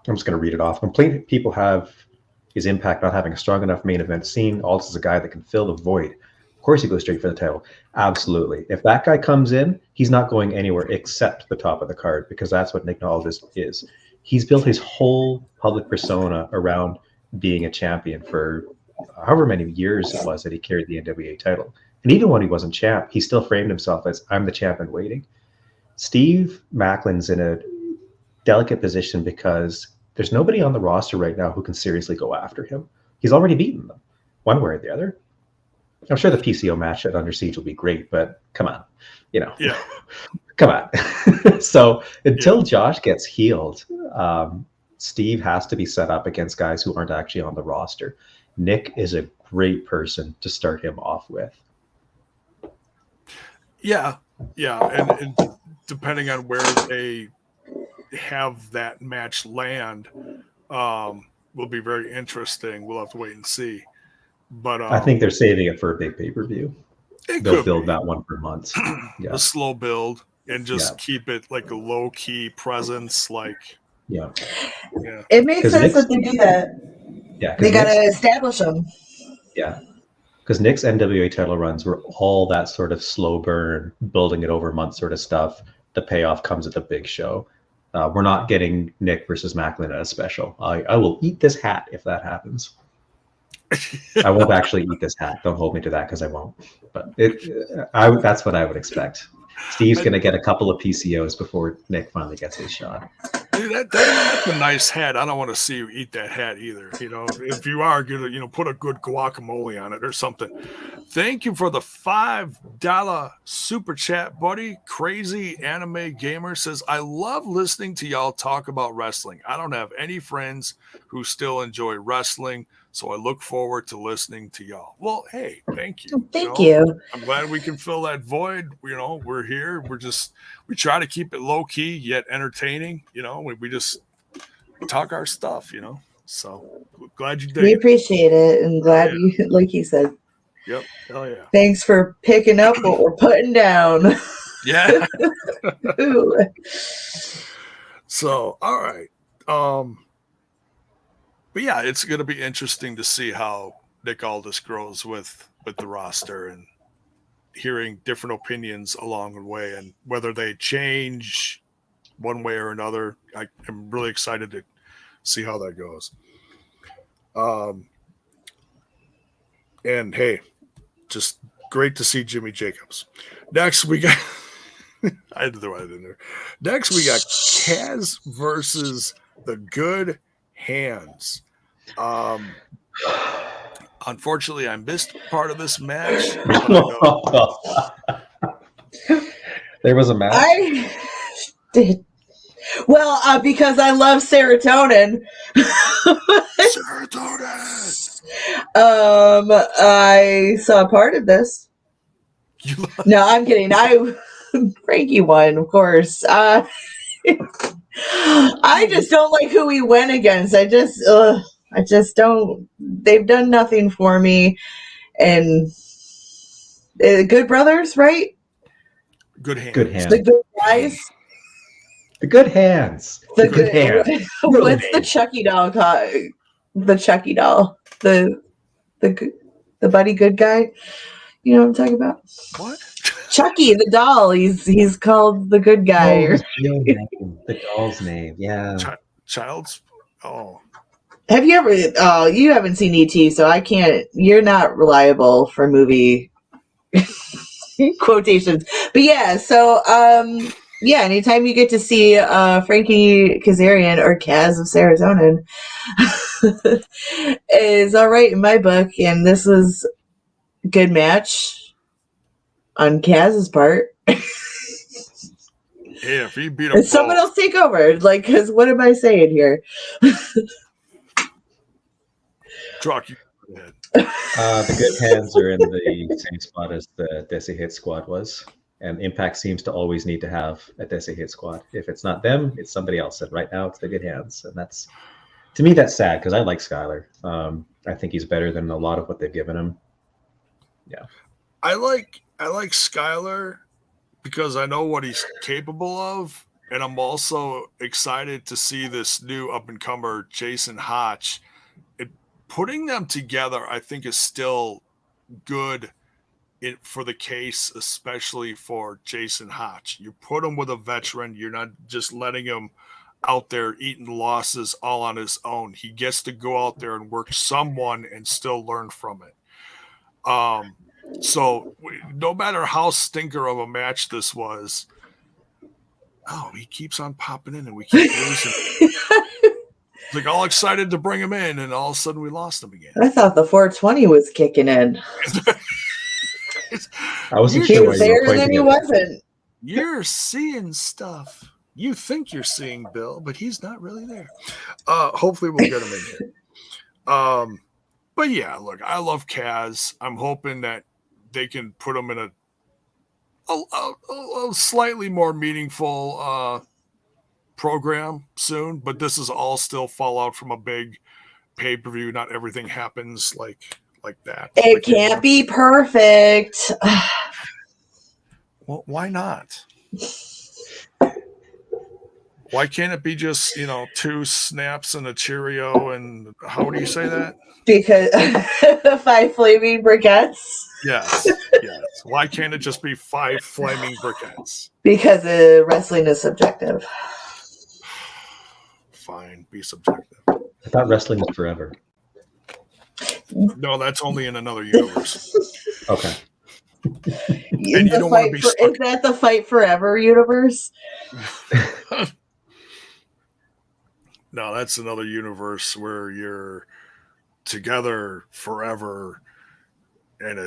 I'm just going to read it off. Complaint people have his impact not having a strong enough main event scene. Aldis is a guy that can fill the void. Of course he goes straight for the title. Absolutely. If that guy comes in, he's not going anywhere except the top of the card because that's what Nick Aldis is. He's built his whole public persona around being a champion for however many years it was that he carried the NWA title. And even when he wasn't champ, he still framed himself as, I'm the champ in waiting. Steve Macklin's in a delicate position because there's nobody on the roster right now who can seriously go after him. He's already beaten them, one way or the other. I'm sure the PCO match at Under Siege will be great, but come on, Yeah. Come on. So until Josh gets healed, Steve has to be set up against guys who aren't actually on the roster. Nick is a great person to start him off with. Yeah. And depending on where they have that match land, will be very interesting. We'll have to wait and see. But I think they're saving it for a big pay-per-view. They'll build that one for months. A slow build and just keep it like a low-key presence. It makes sense that they do that. Yeah, they got to establish them. Yeah, because Nick's NWA title runs were all that sort of slow burn, building it over months sort of stuff. The payoff comes at the big show. We're not getting Nick versus Macklin at a special. I will eat this hat if that happens. I won't actually eat this hat. Don't hold me to that because I won't. But that's what I would expect. Steve's going to get a couple of PCOs before Nick finally gets his shot. Dude, that's a nice hat. I don't want to see you eat that hat either. If you are going to, put a good guacamole on it or something. Thank you for the $5 super chat, buddy. Crazy Anime Gamer says, I love listening to y'all talk about wrestling. I don't have any friends who still enjoy wrestling, so I look forward to listening to y'all. Well, hey, thank you. Thank you. I'm glad we can fill that void. We're here. We try to keep it low key yet entertaining. We just talk our stuff. So glad you did. We appreciate it and glad you, like you said. Yep. Hell yeah. Thanks for picking up what we're putting down. Yeah. So, all right. But yeah, it's going to be interesting to see how Nick Aldis grows with the roster and hearing different opinions along the way and whether they change one way or another. I'm really excited to see how that goes. And hey, just great to see Jimmy Jacobs. Next, we got I had to throw it in there. Next, we got Kaz versus the Good Hands. Unfortunately, I missed part of this match. There was a match. I did. Well, because I love serotonin. Serotonin. I saw part of this. No, I'm kidding. Frankie won, of course. I just don't like who he went against. I just don't. They've done nothing for me. And Good Brothers, right? Good Hands. Good Hands. The Good Guys. The Good Hands. The Good Hands. What's the Chucky doll called? The Chucky doll. The good. the buddy good guy. You know what I'm talking about? What? Chucky, the doll. He's called the good guy. Oh, his real name, the doll's name. Yeah. Child's. Oh, Have you ever? Oh, you haven't seen ET, so I can't. You're not reliable for movie quotations. But yeah, so yeah, anytime you get to see Frankie Kazarian or Kaz of Saratonin is all right in my book, and this was a good match on Kaz's part. yeah. If he beat him, And someone else take over, like, because what am I saying here? Truck, you go ahead. The good hands are in the same spot as the Desi Hit Squad was. And Impact seems to always need to have a Desi Hit Squad. If it's not them, it's somebody else. And right now, it's the good hands. And that's, to me, that's sad because I like Skyler. I think he's better than a lot of what they've given him. Yeah. I like Skyler because I know what he's capable of. And I'm also excited to see this new up-and-comer, Jason Hotch. Putting them together, I think, is still good for the case, especially for Jason Hotch. You put him with a veteran. You're not just letting him out there eating losses all on his own. He gets to go out there and work someone and still learn from it. So no matter how stinker of a match this was, he keeps on popping in and we keep losing. Like all excited to bring him in, and all of a sudden we lost him again. I thought the 420 was kicking in. I wasn't He sure was why you were there, and then pointing he at wasn't. You're seeing stuff. You think you're seeing Bill, but he's not really there. Hopefully we'll get him in here. But yeah, look, I love Kaz. I'm hoping that they can put him in a slightly more meaningful program soon, but this is all still fallout from a big pay-per-view. Not everything happens like that. It can't be perfect. Well, why not? Why can't it be just, 2 snaps and a Cheerio? And how do you say that? Because 5 flaming briquettes. Yes. Why can't it just be 5 flaming briquettes? Because wrestling is subjective. Fine, be subjective. I thought wrestling was forever. No, that's only in another universe. Okay. And you don't want to be stuck. Is that the Fight Forever universe? No, that's another universe where you're together forever, and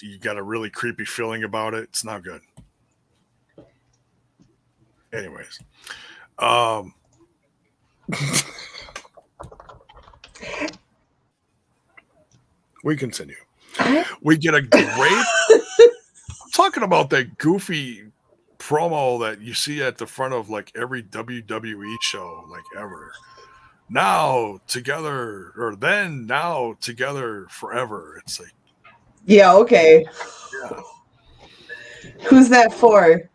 you got a really creepy feeling about it. It's not good. Anyways, we continue. We get a great talking about that goofy promo that you see at the front of like every WWE show, like ever. Now together, or then now together forever. It's like, yeah, okay. Yeah. Who's that for?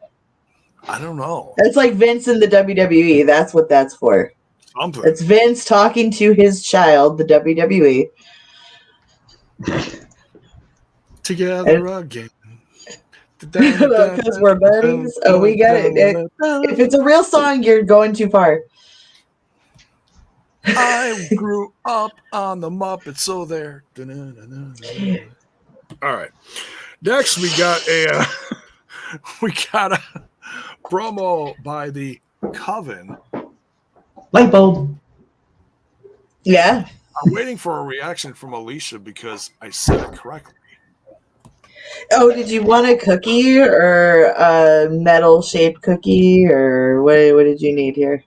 I don't know. It's like Vince in the WWE. That's what that's for. Something. It's Vince talking to his child, the WWE. Together again. Because we're buddies. Oh, we got it. If it's a real song, you're going too far. I grew up on the Muppets, so there. All right. Next, we got a promo by the Coven. Light bulb. Yeah. I'm waiting for a reaction from Alisha because I said it correctly. Oh, did you want a cookie or a metal-shaped cookie, or what did you need here?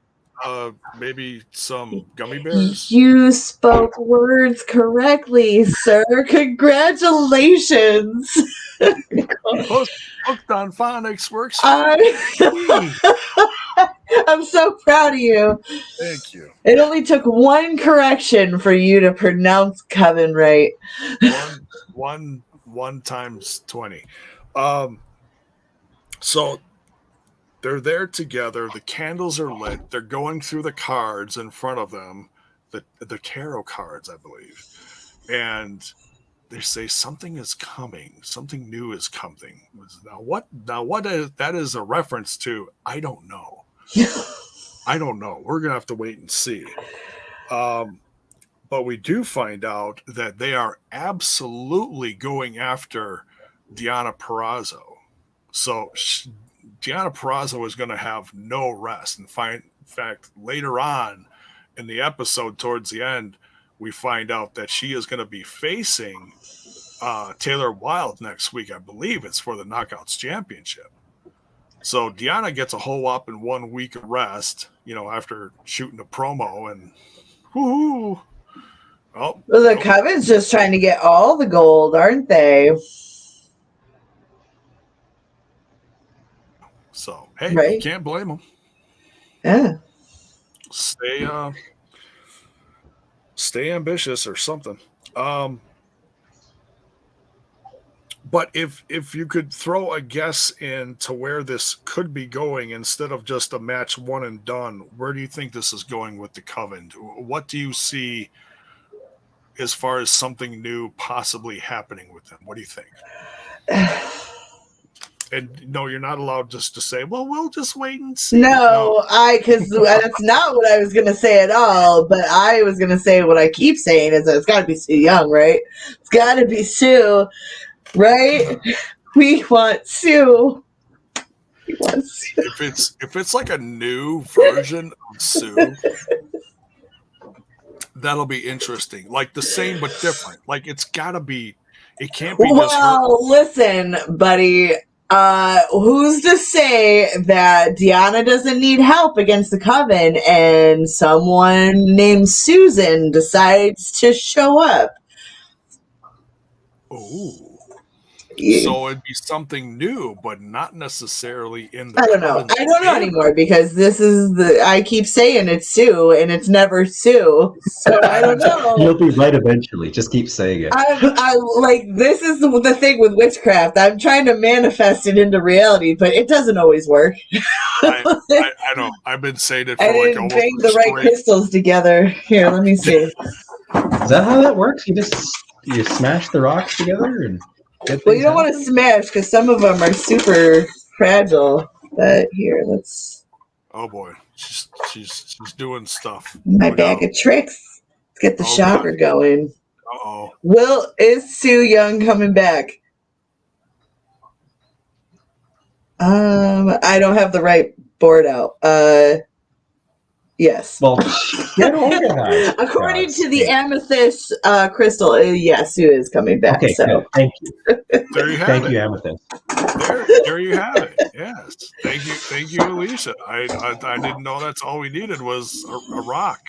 Maybe some gummy bears. You spoke words correctly, sir. Congratulations. Hooked on Phonics works. I'm so proud of you. Thank you. It only took one correction for you to pronounce Coven right. One times 20. So they're there together. The candles are lit. They're going through the cards in front of them, the tarot cards, I believe. And they say something is coming, something new is coming. Now what is that is a reference to? I don't know. I don't know. We're gonna have to wait and see. But we do find out that they are absolutely going after Deonna Purrazzo. So Deonna Purrazzo is going to have no rest. In fact, later on in the episode, towards the end, we find out that she is going to be facing Taylor Wilde next week. I believe it's for the Knockouts Championship. So Deonna gets a whole whopping 1 week of rest, after shooting a promo, and whoo. Oh, well, the Coven's just trying to get all the gold, aren't they? So, hey, right? You can't blame them. Yeah. Stay ambitious or something. But if you could throw a guess into where this could be going instead of just a match one and done, where do you think this is going with the Coven? What do you see as far as something new possibly happening with them? What do you think? And no, you're not allowed just to say, well, we'll just wait and see. No, because that's not what I was going to say at all. But I was going to say what I keep saying is that it's got to be Sue Young, right? It's got to be Sue, right? We want Sue. If it's like a new version of Sue, that'll be interesting. Like the same but different. Like it's got to be. It can't be. Well, listen, buddy. Who's to say that Deonna doesn't need help against the Coven and someone named Susan decides to show up? Oh. So it'd be something new, but not necessarily in the I don't know. I don't know anymore because I keep saying it's Sue and it's never Sue. So I don't know. You'll be right eventually. Just keep saying it. This is the thing with witchcraft. I'm trying to manifest it into reality, but it doesn't always work. I know. I've been saying it for I like didn't almost bang the right crystals together. Here, let me see. Is that how that works? You smash the rocks together and. Well, you don't want to smash because some of them are super fragile. But here, let's. Oh boy, she's doing stuff. My bag of tricks. Let's get the shocker going. Uh-oh. Is Sue Young coming back? I don't have the right board out. Yes. Well, get organized. According to the amethyst crystal, yes, Sue is coming back. Okay, so good. Thank you. There you have Thank it. you, amethyst. There you have it. Yes. Thank you, Alisha. I didn't know that's all we needed was a rock.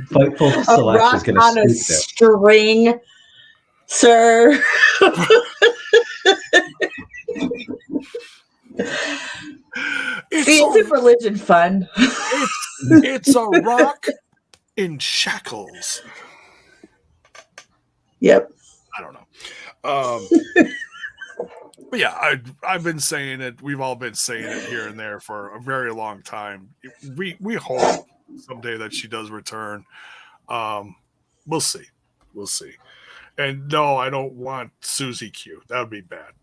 Fightful a Select rock is going on to a string, sir. Isn't religion fun? It's a rock in shackles. Yep. I don't know. But yeah, I've been saying it. We've all been saying it here and there for a very long time. We hope someday that she does return. We'll see. And no, I don't want Susie Q. That would be bad.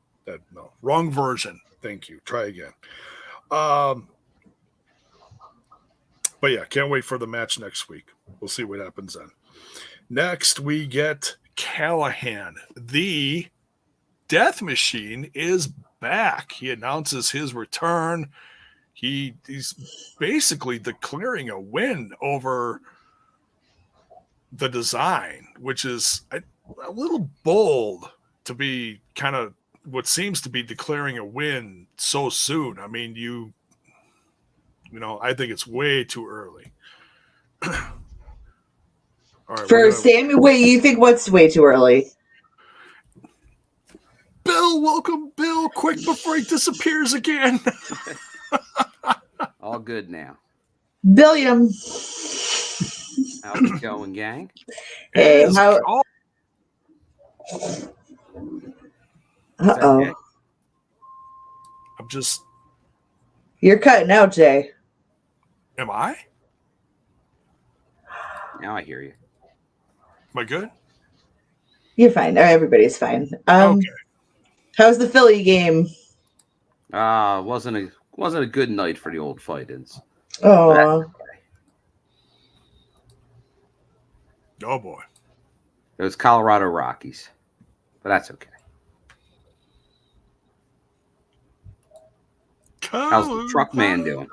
No, wrong version. Thank you. Try again. But yeah, can't wait for the match next week. We'll see what happens then. Next, we get Callahan. The Death Machine is back. He announces his return. He's basically declaring a win over the Design, which is a little bold to be kind of what seems to be declaring a win so soon. I mean, I think it's way too early. All right, for Sammy, wait, you think what's way too early? Bill, welcome, Bill. Quick before he disappears again. All good now. Billiam. How's it going, gang? Hey, how? Uh-oh. I'm just. You're cutting out, Jay. Am I? Now I hear you. Am I good? You're fine. Everybody's fine. Okay. How's the Philly game? Wasn't a good night for the old Fightins. Oh, Oh boy. It was Colorado Rockies, but that's okay. How's the truck man doing?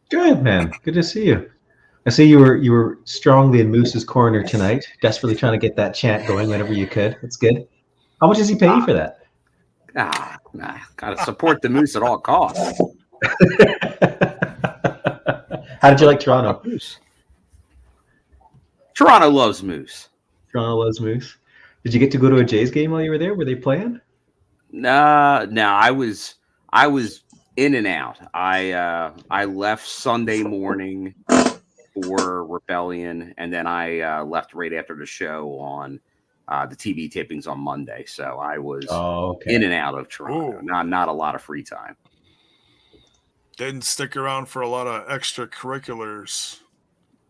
Good, man. Good to see you. I see you were strongly in Moose's corner tonight, desperately trying to get that chant going whenever you could. That's good. How much does he pay you for that? Gotta support the Moose at all costs. How did you like Toronto? Moose. Toronto loves Moose. Toronto loves Moose. Did you get to go to a Jays game while you were there? Were they playing? No, I was in and out. I left Sunday morning for Rebellion, and then I left right after the show on the TV tapings on Monday. So I was in and out of Toronto. Not a lot of free time. Didn't stick around for a lot of extracurriculars.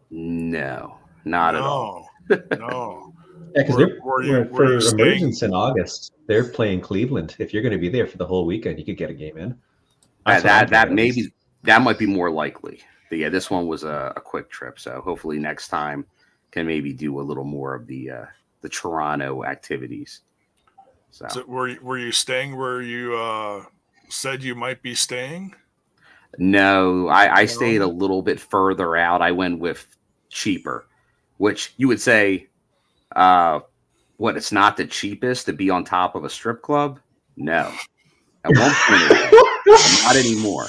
No, not at all. No. Yeah, because Were for you staying? Emergence in August, they're playing Cleveland. If you're going to be there for the whole weekend, you could get a game in. That might be more likely. But yeah, this one was a quick trip, so hopefully next time can maybe do a little more of the Toronto activities. So were you staying where you said you might be staying? No, I stayed a little bit further out. I went with cheaper, which you would say, it's not the cheapest to be on top of a strip club? No. At one point, not anymore.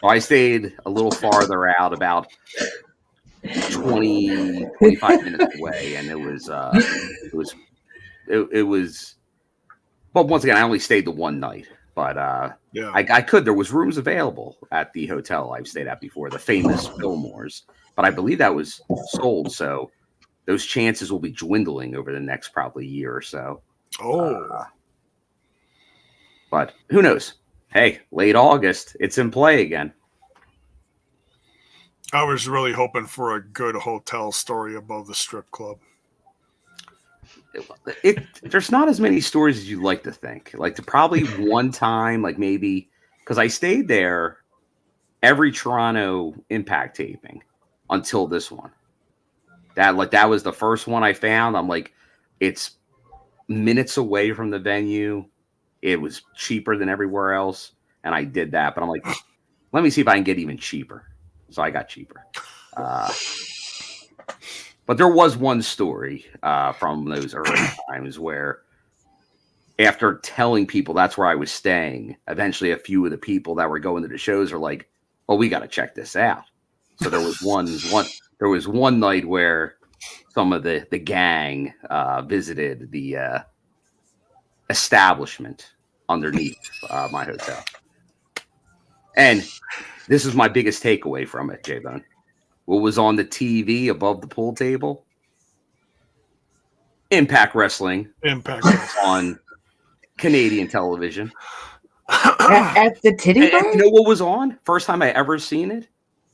So I stayed a little farther out, about 20, 25 minutes away, and it was. But once again, I only stayed the one night. But yeah, I could. There was rooms available at the hotel I've stayed at before, the famous Fillmore's. But I believe that was sold, so those chances will be dwindling over the next probably year or so. But who knows? Hey, late August, it's in play again. I was really hoping for a good hotel story above the strip club. There's not as many stories as you'd like to think. Like, probably one time, like maybe, because I stayed there every Toronto Impact taping until this one. That was the first one I found. I'm like, it's minutes away from the venue. It was cheaper than everywhere else, and I did that. But I'm like, let me see if I can get even cheaper. So I got cheaper. But there was one story from those early times where, after telling people that's where I was staying, eventually a few of the people that were going to the shows are like, "Oh, we got to check this out." So there was one night where some of the gang visited the establishment underneath my hotel, and this is my biggest takeaway from it, J-Bone. What was on the TV above the pool table? Impact Wrestling. On Canadian television. At the titty bar? You know what was on? First time I ever seen it?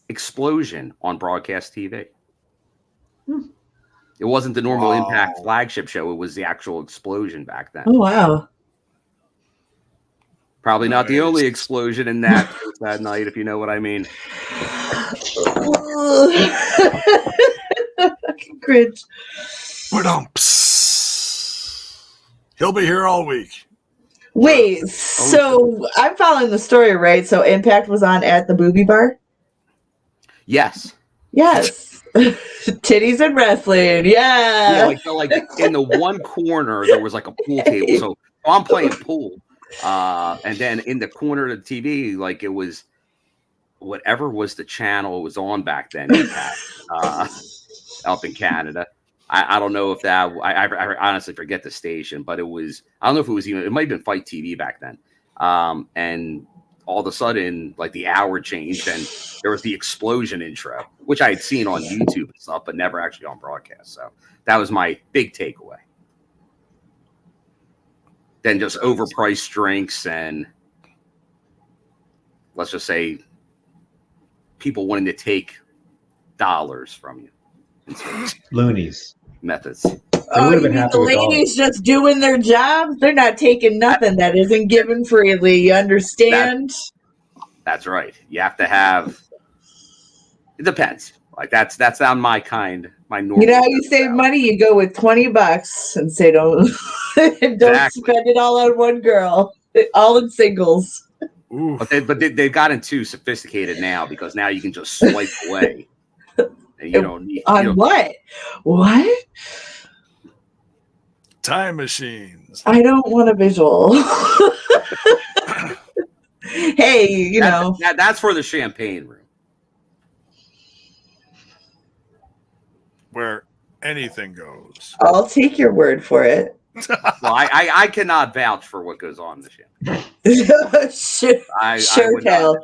Explosion on broadcast TV. It wasn't the normal Impact flagship show. It was the actual Explosion back then. Oh, wow. Probably not the only explosion in that night, if you know what I mean. Cringe. He'll be here all week. Wait, so I'm following the story, right? So Impact was on at the Booby Bar? Yes. Titties and wrestling. Yeah. Like in the one corner, there was like a pool table. So I'm playing pool. And then in the corner of the TV, like, it was whatever was the channel it was on back then, up in Canada. I don't know if that, I honestly forget the station, but it was, I don't know if it was even, it might have been Fight TV back then. And all of a sudden, like, the hour changed and there was the Explosion intro, which I had seen on YouTube and stuff, but never actually on broadcast. So that was my big takeaway. Then just overpriced drinks and, let's just say, people wanting to take dollars from you. Loonies. methods. Oh, would've you been mean happy the with all of ladies just doing their jobs? They're not taking nothing that isn't given freely. You understand? That's right. You have to have. It depends. Like that's not my normal. You know how you save money? You go with $20 and say don't Exactly. spend it all on one girl. All in singles. Ooh. But they've gotten too sophisticated now because now you can just swipe away. And you don't need On what? What? Time machines. I don't want a visual. Hey, you know. That's for the champagne room. Where anything goes. I'll take your word for it. Well, I cannot vouch for what goes on in the champagne. Sure, Cal.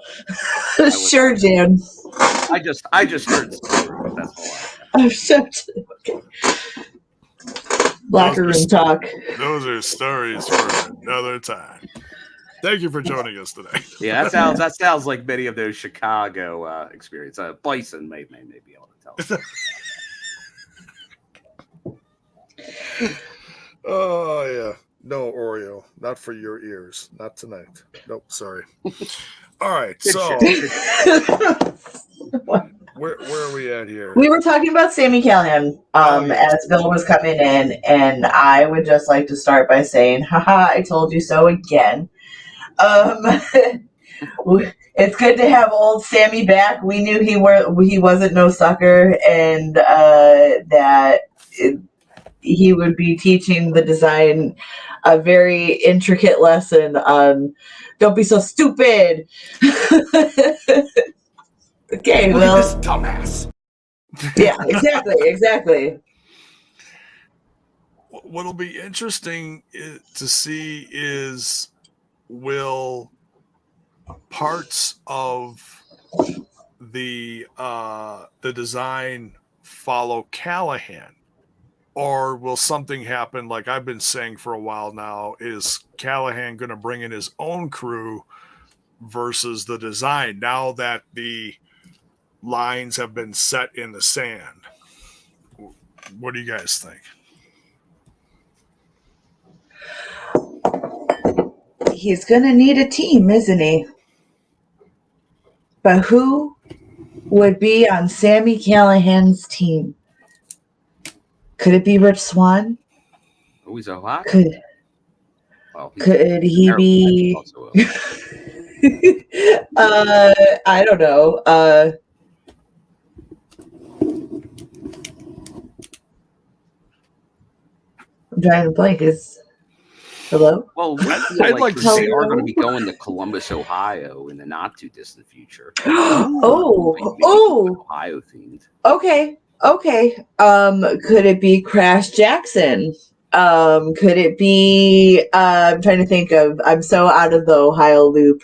Sure, Jan. I just heard stories. That's all. I'm so okay. Locker room talk. Those are stories for another time. Thank you for joining us today. Yeah, that sounds like many of those Chicago experience. Bison may be able to tell us. Oh yeah, no Oreo, not for your ears, not tonight. Nope, sorry. All right, so where are we at here? We were talking about Sami Callihan as Bill was coming in, and I would just like to start by saying, haha, I told you so again. It's good to have old Sami back. We knew he wasn't no sucker, and that he would be teaching the design a very intricate lesson on don't be so stupid. Okay, Look well, at this dumbass. Yeah, exactly. What'll be interesting to see is will parts of the design follow Callihan, or will something happen like I've been saying for a while now? Is Callihan going to bring in his own crew versus the design now that the lines have been set in the sand? What do you guys think? He's going to need a team, isn't he? But who would be on Sami Callihan's team? Could it be Rich Swann? Oh, he's Ohio. Could he be? I don't know. I'm trying to blank. Hello? Well, I'd like to they see- are going to be going to Columbus, Ohio in the not too distant future. Ohio themed. Okay. Could it be Crash Jackson? Could it be? I'm trying to think of. I'm so out of the Ohio loop.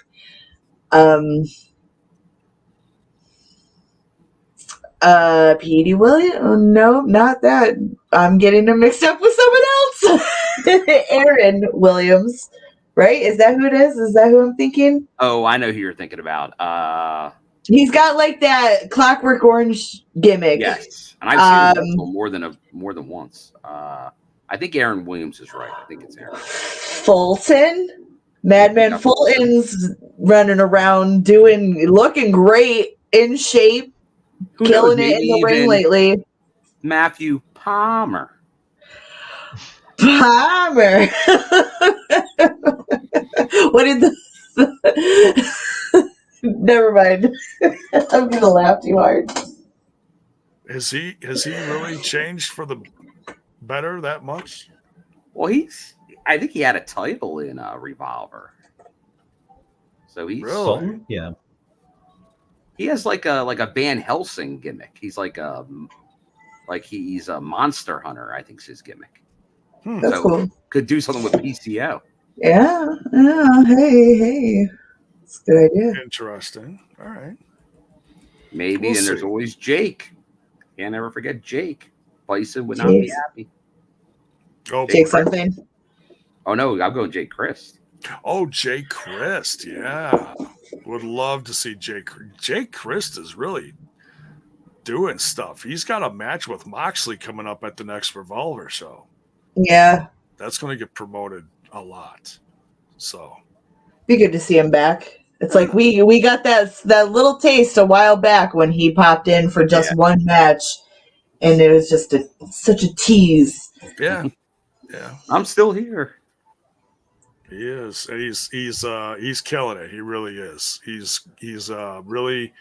Petey Williams? Oh, no, not that. I'm getting them mixed up with someone else. Aaron Williams, right? Is that who it is? Is that who I'm thinking? Oh, I know who you're thinking about. He's got like that Clockwork Orange gimmick. Yes, and I've seen him more than once. I think Aaron Williams is right. I think it's Aaron. Fulton, Madman Fulton's running around looking great, in shape, killing it in the ring lately. Matthew Palmer. What did Never mind. I'm gonna laugh too hard. Has he really changed for the better that much? Well, I think he had a title in Revolver. So he's really? Yeah. He has like a Van Helsing gimmick. He's he's a monster hunter, I think's his gimmick. That's so cool. Could do something with PCO. Yeah. Hey. That's a good idea. Interesting. All right. Maybe. We'll and there's see. always Jake. Can't ever forget Jake. Bison would not be happy. Oh, Jake something. Oh no, I'm going Jake Christ. Oh, Jake Christ. Yeah. Would love to see Jake. Jake Christ is really doing stuff. He's got a match with Moxley coming up at the next Revolver show. Yeah. That's going to get promoted a lot. So Be good to see him back. It's like we got that little taste a while back when he popped in for just one match, and it was just such a tease. Yeah. I'm still here. He is, and he's killing it. He really is. He's really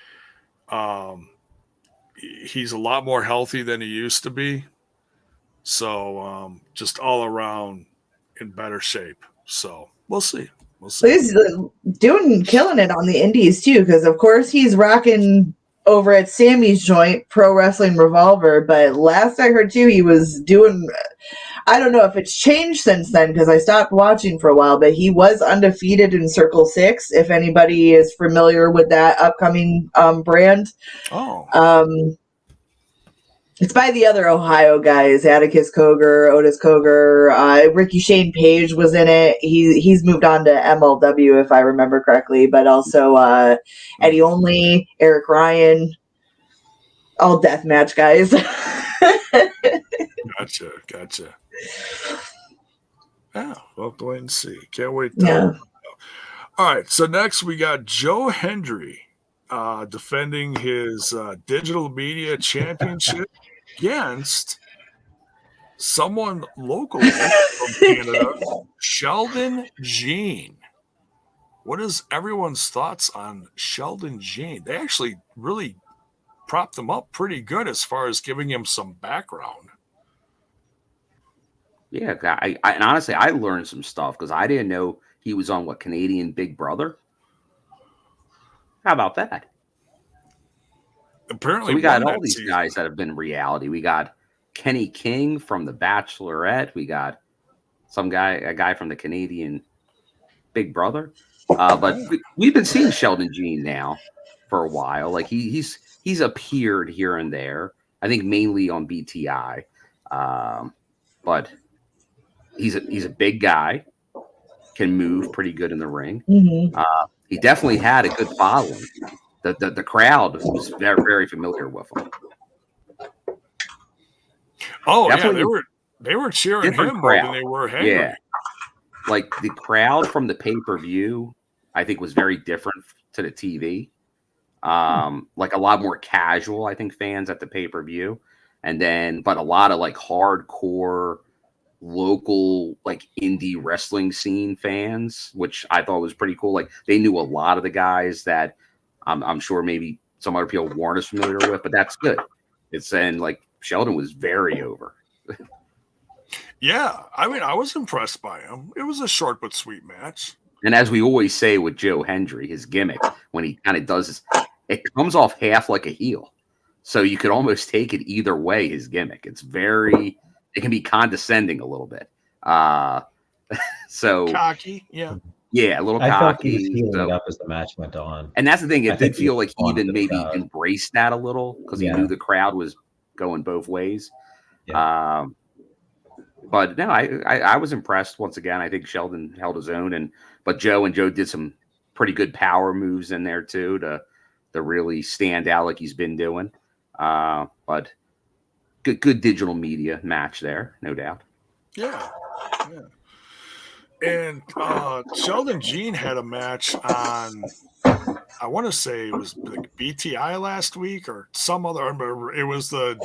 he's a lot more healthy than he used to be. So just all around in better shape. So we'll see. He's killing it on the indies too, because of course he's rocking over at Sammy's joint, Pro Wrestling Revolver. But last I heard too, he was doing. I don't know if it's changed since then because I stopped watching for a while, but he was undefeated in Circle 6. If anybody is familiar with that upcoming brand, it's by the other Ohio guys, Atticus Coger, Otis Coger, Ricky Shane Page was in it. He's moved on to MLW if I remember correctly, but also Eddie Only, Eric Ryan, all deathmatch guys. Gotcha. Yeah, we'll have to wait and see. Can't wait. Yeah. All right, so next we got Joe Hendry defending his digital media championship against someone locally from Canada, Sheldon Jean. What is everyone's thoughts on Sheldon Jean? They actually really propped him up pretty good as far as giving him some background. Yeah, and honestly, I learned some stuff because I didn't know he was on Canadian Big Brother. How about that? Apparently, so we got all these guys that have been reality. We got Kenny King from The Bachelorette. We got a guy from the Canadian Big Brother. But we've been seeing Sheldon Jean now for a while. Like he's appeared here and there. I think mainly on BTI, but he's a big guy, can move pretty good in the ring. Mm-hmm. He definitely had a good following. The crowd was very, very familiar with him. Oh, definitely they were cheering him more than they were Henry. Yeah, like the crowd from the pay-per-view, I think was very different to the TV. Like a lot more casual, I think, fans at the pay-per-view, but a lot of like hardcore local like indie wrestling scene fans, which I thought was pretty cool. Like they knew a lot of the guys that I'm sure maybe some other people weren't as familiar with, but that's good. And like Sheldon was very over. Yeah, I mean, I was impressed by him. It was a short but sweet match. And as we always say with Joe Hendry, his gimmick when he kind of does this, it comes off half like a heel. So you could almost take it either way. His gimmick, it can be condescending a little bit. So cocky, yeah, a little cocky. I felt he was healing it up as the match went on. And that's the thing. It did feel like he even maybe embraced that a little because he knew the crowd was going both ways. Yeah. But no, I was impressed once again. I think Sheldon held his own, but Joe did some pretty good power moves in there too to really stand out like he's been doing. But good digital media match there, no doubt. Yeah. And Sheldon Jean had a match on, I want to say it was like BTI last week or some other. It was the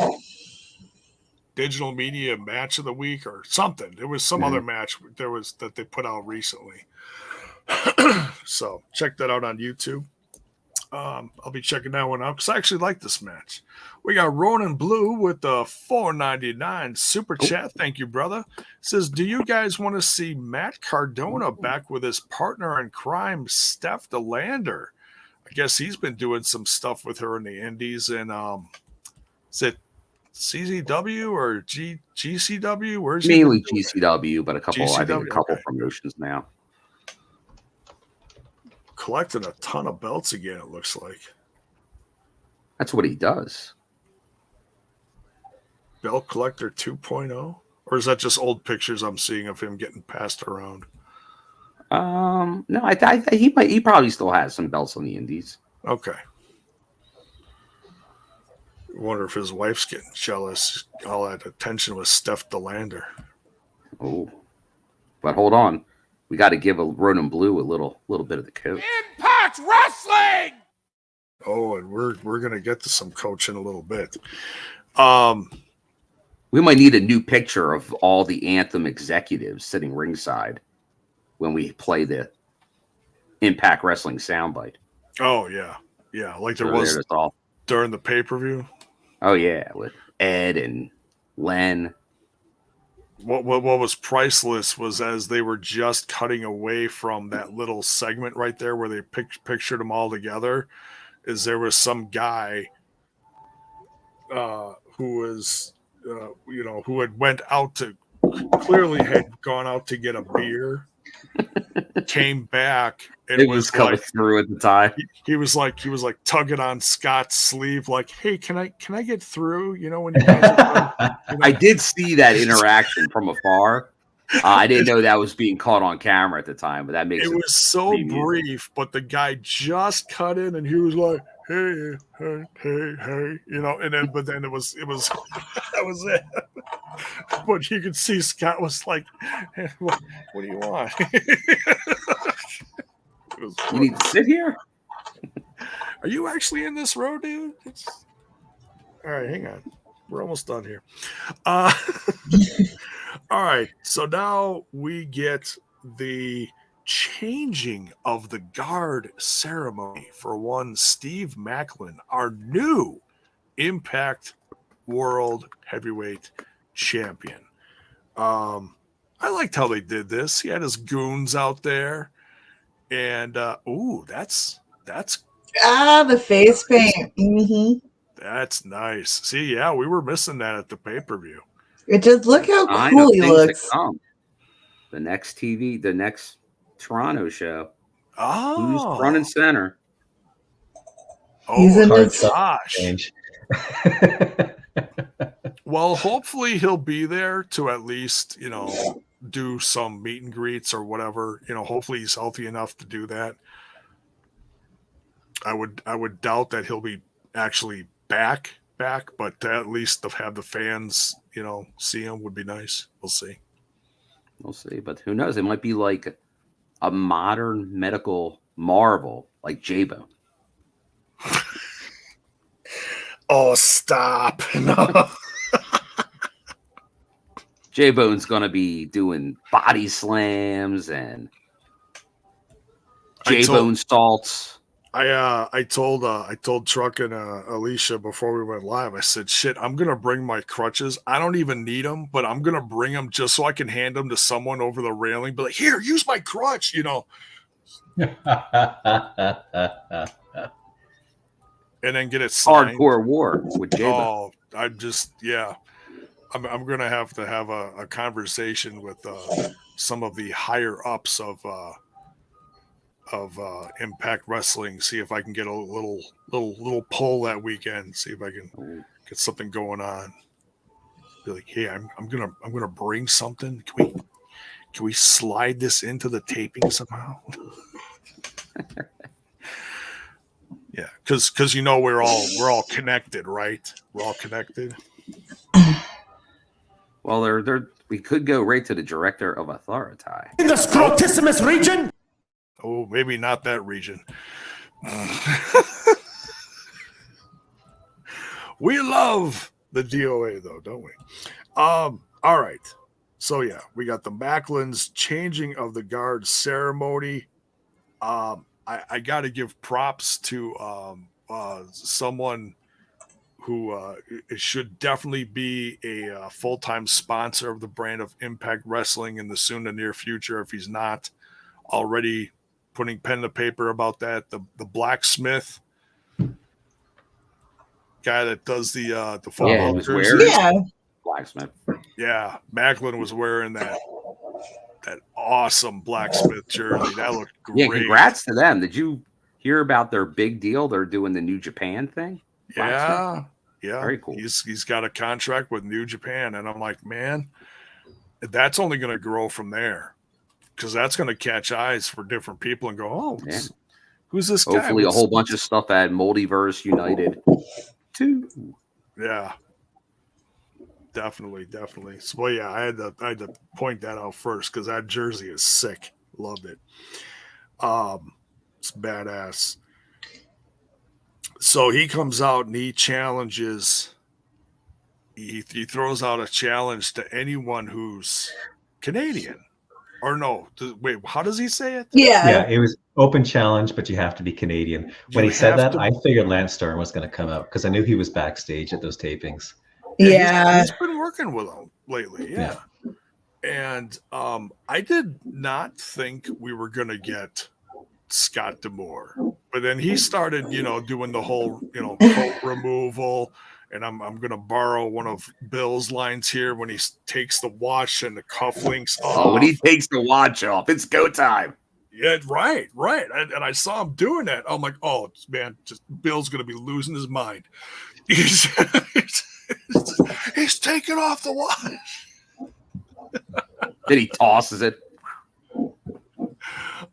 digital media match of the week or something. There was some other match that they put out recently. So check that out on YouTube. I'll be checking that one out because I actually like this match. We got Ronan Blue with the $4.99 super chat. Thank you, brother. Says, do you guys want to see Matt Cardona back with his partner in crime, Steph DeLander? I guess he's been doing some stuff with her in the indies. And is it CZW or GCW? Where's mainly GCW, but GCW? I think a couple promotions now. Collecting a ton of belts again, it looks like. That's what he does. Belt Collector 2.0? Or is that just old pictures I'm seeing of him getting passed around? No, he probably still has some belts on the indies. Okay. wonder if his wife's getting jealous. All that attention was Steph DeLander. Oh, but hold on, we got to give a Ronan Blue a little bit of the coach. Impact Wrestling. Oh, and we're gonna get to some coach in a little bit. We might need a new picture of all the Anthem executives sitting ringside when we play the Impact Wrestling soundbite. Oh yeah, like there was during the pay-per-view. Oh yeah, with Ed and Len. What was priceless was as they were just cutting away from that little segment right there where they pictured them all together, is there was some guy who was who had went out to clearly had gone out to get a beer, came back and it was coming through at the time. He was like tugging on Scott's sleeve, like, "Hey, can I get through?" When you guys are done, I did see that interaction from afar. I didn't know that was being caught on camera at the time, but that makes it was so brief. But the guy just cut in, and he was like, "Hey, and then but then it was that was it." But you could see Scott was like, hey, what do you want? You need to sit here? Are you actually in this row, dude? All right, hang on. We're almost done here. All right, so now we get the changing of the guard ceremony for one Steve Macklin, our new Impact World Heavyweight Champion. I liked how they did this. He had his goons out there. And that's the face paint. Mm-hmm. That's nice. See, yeah, we were missing that at the pay-per-view. It just look how cool he looks. The next Toronto show. Oh, who's front and center? He's in his change. Well, hopefully he'll be there to at least do some meet and greets or whatever. Hopefully he's healthy enough to do that. I would doubt that he'll be actually back, but to at least to have the fans, see him would be nice. We'll see. But who knows? It might be like a modern medical marvel like J-Bone. Oh, stop. No. J-Bone's gonna be doing body slams and J-Bone salts. I told Truck and Alisha before we went live, I said, shit, I'm gonna bring my crutches. I don't even need them, but I'm gonna bring them just so I can hand them to someone over the railing, be like, here, use my crutch, and then get it signed. Hardcore war with J-Bone. Oh, I'm going to have a conversation with some of the higher ups of Impact Wrestling. See if I can get a little poll that weekend. See if I can get something going on. Be like, hey, I'm gonna bring something. Can we slide this into the taping somehow? Yeah, because we're all connected, right? We're all connected. Well, we could go right to the director of authority. In the Scrotissimus region? Oh, maybe not that region. We love the DOA, though, don't we? All right. So, yeah, we got the Macklins changing of the guard ceremony. I got to give props to someone who should definitely be a full-time sponsor of the brand of Impact Wrestling in the soon and near future, if he's not already putting pen to paper about that. The blacksmith guy that does the football jersey. Yeah. Blacksmith. Yeah, Macklin was wearing that awesome blacksmith jersey. That looked great. Yeah, congrats to them. Did you hear about their big deal? They're doing the New Japan thing. Yeah. Very cool. He's got a contract with New Japan, and I'm like, man, that's only going to grow from there, because that's going to catch eyes for different people and go, oh, who's this guy? Hopefully, a whole bunch of stuff at Multiverse United 2. Yeah. Definitely. So, well, yeah, I had to point that out first because that jersey is sick. Loved it. It's badass. So he comes out and he challenges. He throws out a challenge to anyone who's Canadian. Or no, wait, how does he say it? Yeah. It was open challenge, but you have to be Canadian. When You he said have that, to- I figured Lance Storm was going to come out because I knew he was backstage at those tapings. Yeah. He's been working with him lately. Yeah. And I did not think we were going to get Scott D'Amore. But then he started, doing the whole, coat removal. And I'm going to borrow one of Bill's lines here when he takes the watch and the cufflinks off. Oh, when he takes the watch off, it's go time. Yeah, right. And I saw him doing that. I'm like, oh, man, Bill's going to be losing his mind. He's taking off the watch. Then he tosses it.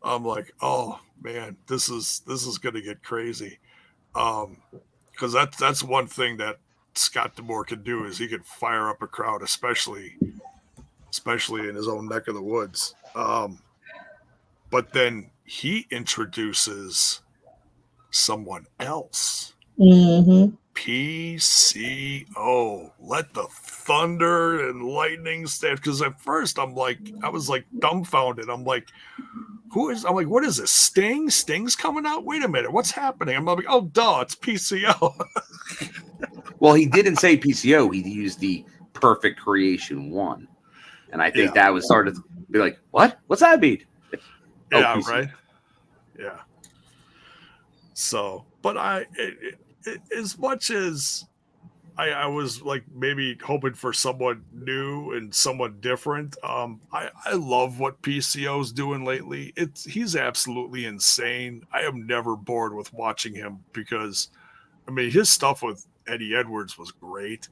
I'm like, oh, man, this is going to get crazy. Because that's one thing that Scott D'Amore can do is he can fire up a crowd, especially in his own neck of the woods. But then he introduces someone else. Mm-hmm. PCO. Let the thunder and lightning stand. Because at first I was dumbfounded. I'm like, what is this? Sting? Sting's coming out? Wait a minute. What's happening? I'm like, oh, duh, it's PCO. Well, he didn't say PCO. He used the Perfect Creation 1. And I think that was started to be like, what? What's that mean? Yeah, right? Yeah. So, but as much as I was like maybe hoping for someone new and someone different, I love what PCO's doing lately. He's absolutely insane. I am never bored with watching him because, I mean, his stuff with Eddie Edwards was great.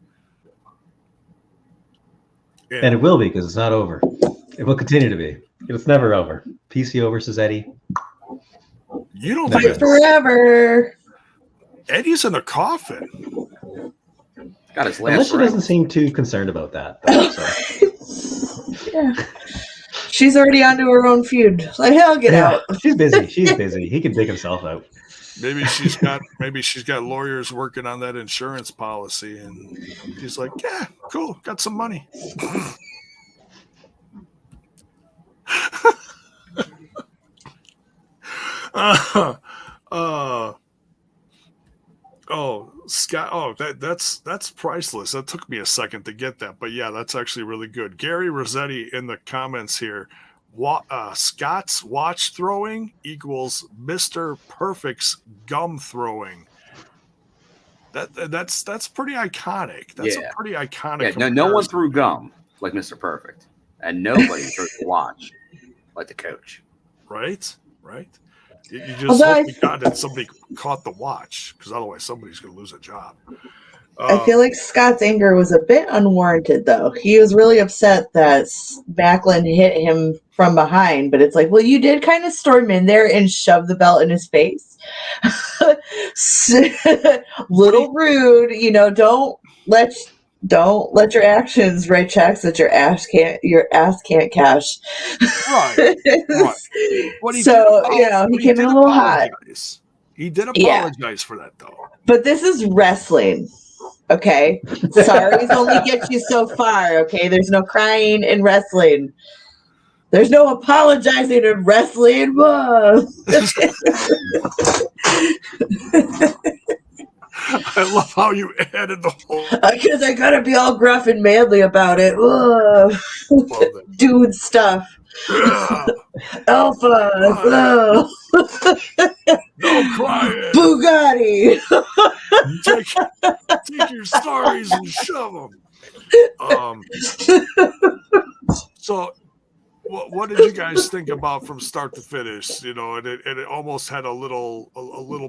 And it will be because it's not over. It will continue to be. It's never over. PCO versus Eddie. You don't Fight think forever. Eddie's in a coffin? Got his last Alisha right. doesn't seem too concerned about that. Though, so. Yeah. She's already onto her own feud. Like, hell, get out. She's busy. He can dig himself out. Maybe she's got lawyers working on that insurance policy, and he's like, yeah, cool, got some money. Scott. Oh, that's priceless. That took me a second to get that, but yeah, that's actually really good. Gary Rossetti in the comments here. Scott's watch throwing equals Mr. Perfect's gum throwing. That's pretty iconic. That's a pretty iconic. Yeah, no one threw gum like Mr. Perfect, and nobody threw the watch like the coach. Right. You just hope to God that somebody caught the watch, because otherwise somebody's going to lose a job. I feel like Scott's anger was a bit unwarranted, though. He was really upset that Backlund hit him from behind, but it's like, well, you did kind of storm in there and shove the belt in his face. Little rude, don't let your actions write checks that your ass can't cash. Right. Well, he came in a little hot. He did apologize for that, though. But this is wrestling. Okay, sorries only get you so far. Okay, there's no crying in wrestling. There's no apologizing in wrestling. I love how you added the whole. Because I gotta be all gruff and manly about it. Dude stuff. Alpha. No crying. Bugatti. Take your stories and shove them. So, what did you guys think about from start to finish? And it almost had a little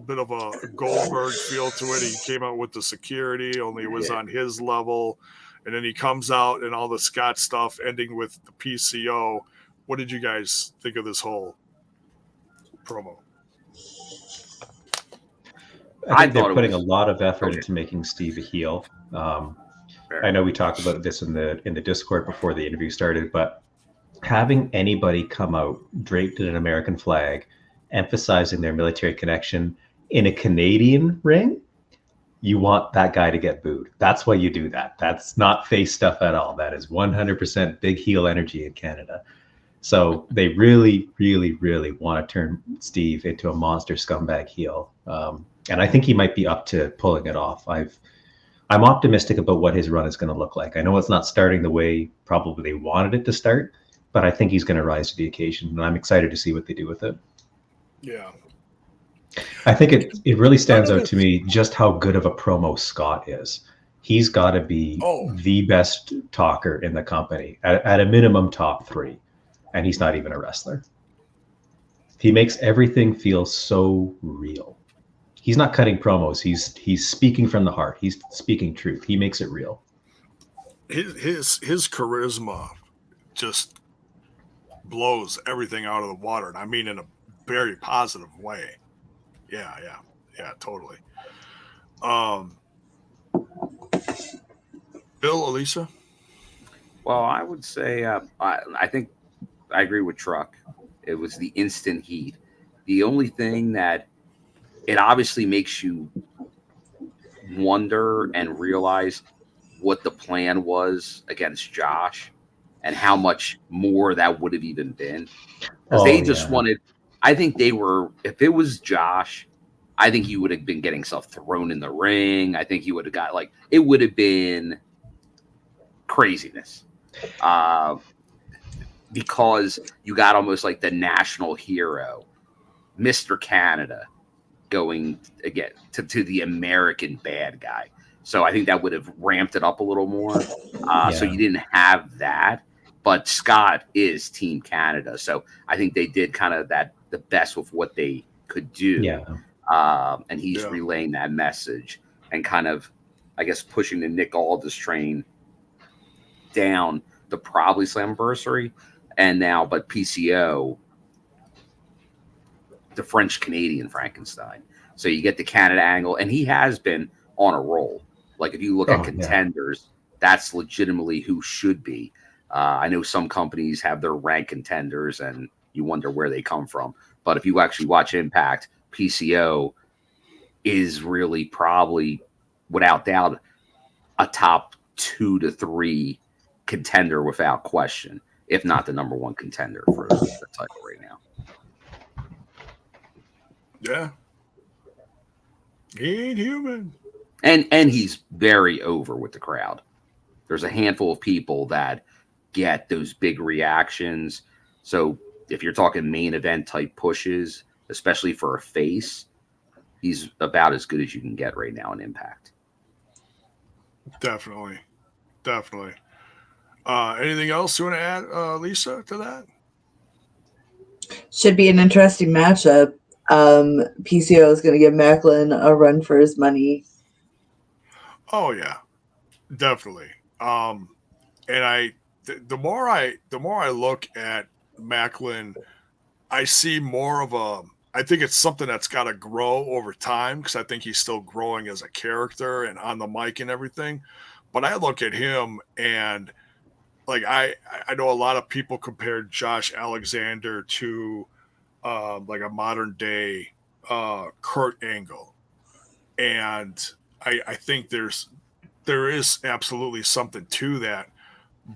bit of a Goldberg feel to it. He came out with the security, only it was on his level, and then he comes out and all the Scott stuff, ending with the PCO. What did you guys think of this whole promo? I think they're putting a lot of effort into making Steve a heel. I know we talked about this in the Discord before the interview started, but having anybody come out draped in an American flag, emphasizing their military connection in a Canadian ring, you want that guy to get booed. That's why you do that. That's not face stuff at all. That is 100% big heel energy in Canada. So they really, really, really want to turn Steve into a monster scumbag heel. And I think he might be up to pulling it off. I'm optimistic about what his run is going to look like. I know it's not starting the way probably they wanted it to start, but I think he's going to rise to the occasion, and I'm excited to see what they do with it. Yeah. I think it really stands out to me just how good of a promo Scott is. He's got to be the best talker in the company, at a minimum top 3, and he's not even a wrestler. He makes everything feel so real. He's not cutting promos. He's speaking from the heart. He's speaking truth. He makes it real. His charisma just blows everything out of the water, and I mean in a very positive way. Yeah, totally. Bill, Alisha? Well, I would say I think I agree with Truck. It was the instant heat. The only thing that it obviously makes you wonder and realize what the plan was against Josh and how much more that would have even been. Because they just wanted, I think they were, if it was Josh, I think he would have been getting stuff thrown in the ring. I think he would have got it would have been craziness. Because you got almost like the national hero, Mr. Canada, going again to the American bad guy. So I think that would have ramped it up a little more. So you didn't have that, but Scott is Team Canada. So I think they did kind of the best with what they could do. Yeah. And he's relaying that message and kind of, I guess, pushing the Nick Aldis train down the probably Slammiversary. And now, but PCO, the French Canadian Frankenstein. So you get the Canada angle, and he has been on a roll. Like if you look at contenders, that's legitimately who should be. I know some companies have their rank contenders, and you wonder where they come from. But if you actually watch Impact, PCO is really probably, without doubt, a top 2 to 3 contender without question, if not the number 1 contender for the title right now. Yeah. He ain't human. And he's very over with the crowd. There's a handful of people that get those big reactions. So if you're talking main event type pushes, especially for a face, he's about as good as you can get right now in Impact. Definitely. Anything else you want to add, Lisa, to that? Should be an interesting matchup. PCO is going to give Macklin a run for his money. Oh yeah, definitely. And the more I look at Macklin, I see more of I think it's something that's got to grow over time because I think he's still growing as a character and on the mic and everything. But I look at him and I know a lot of people compared Josh Alexander to like a modern day Kurt Angle, and I think there is absolutely something to that,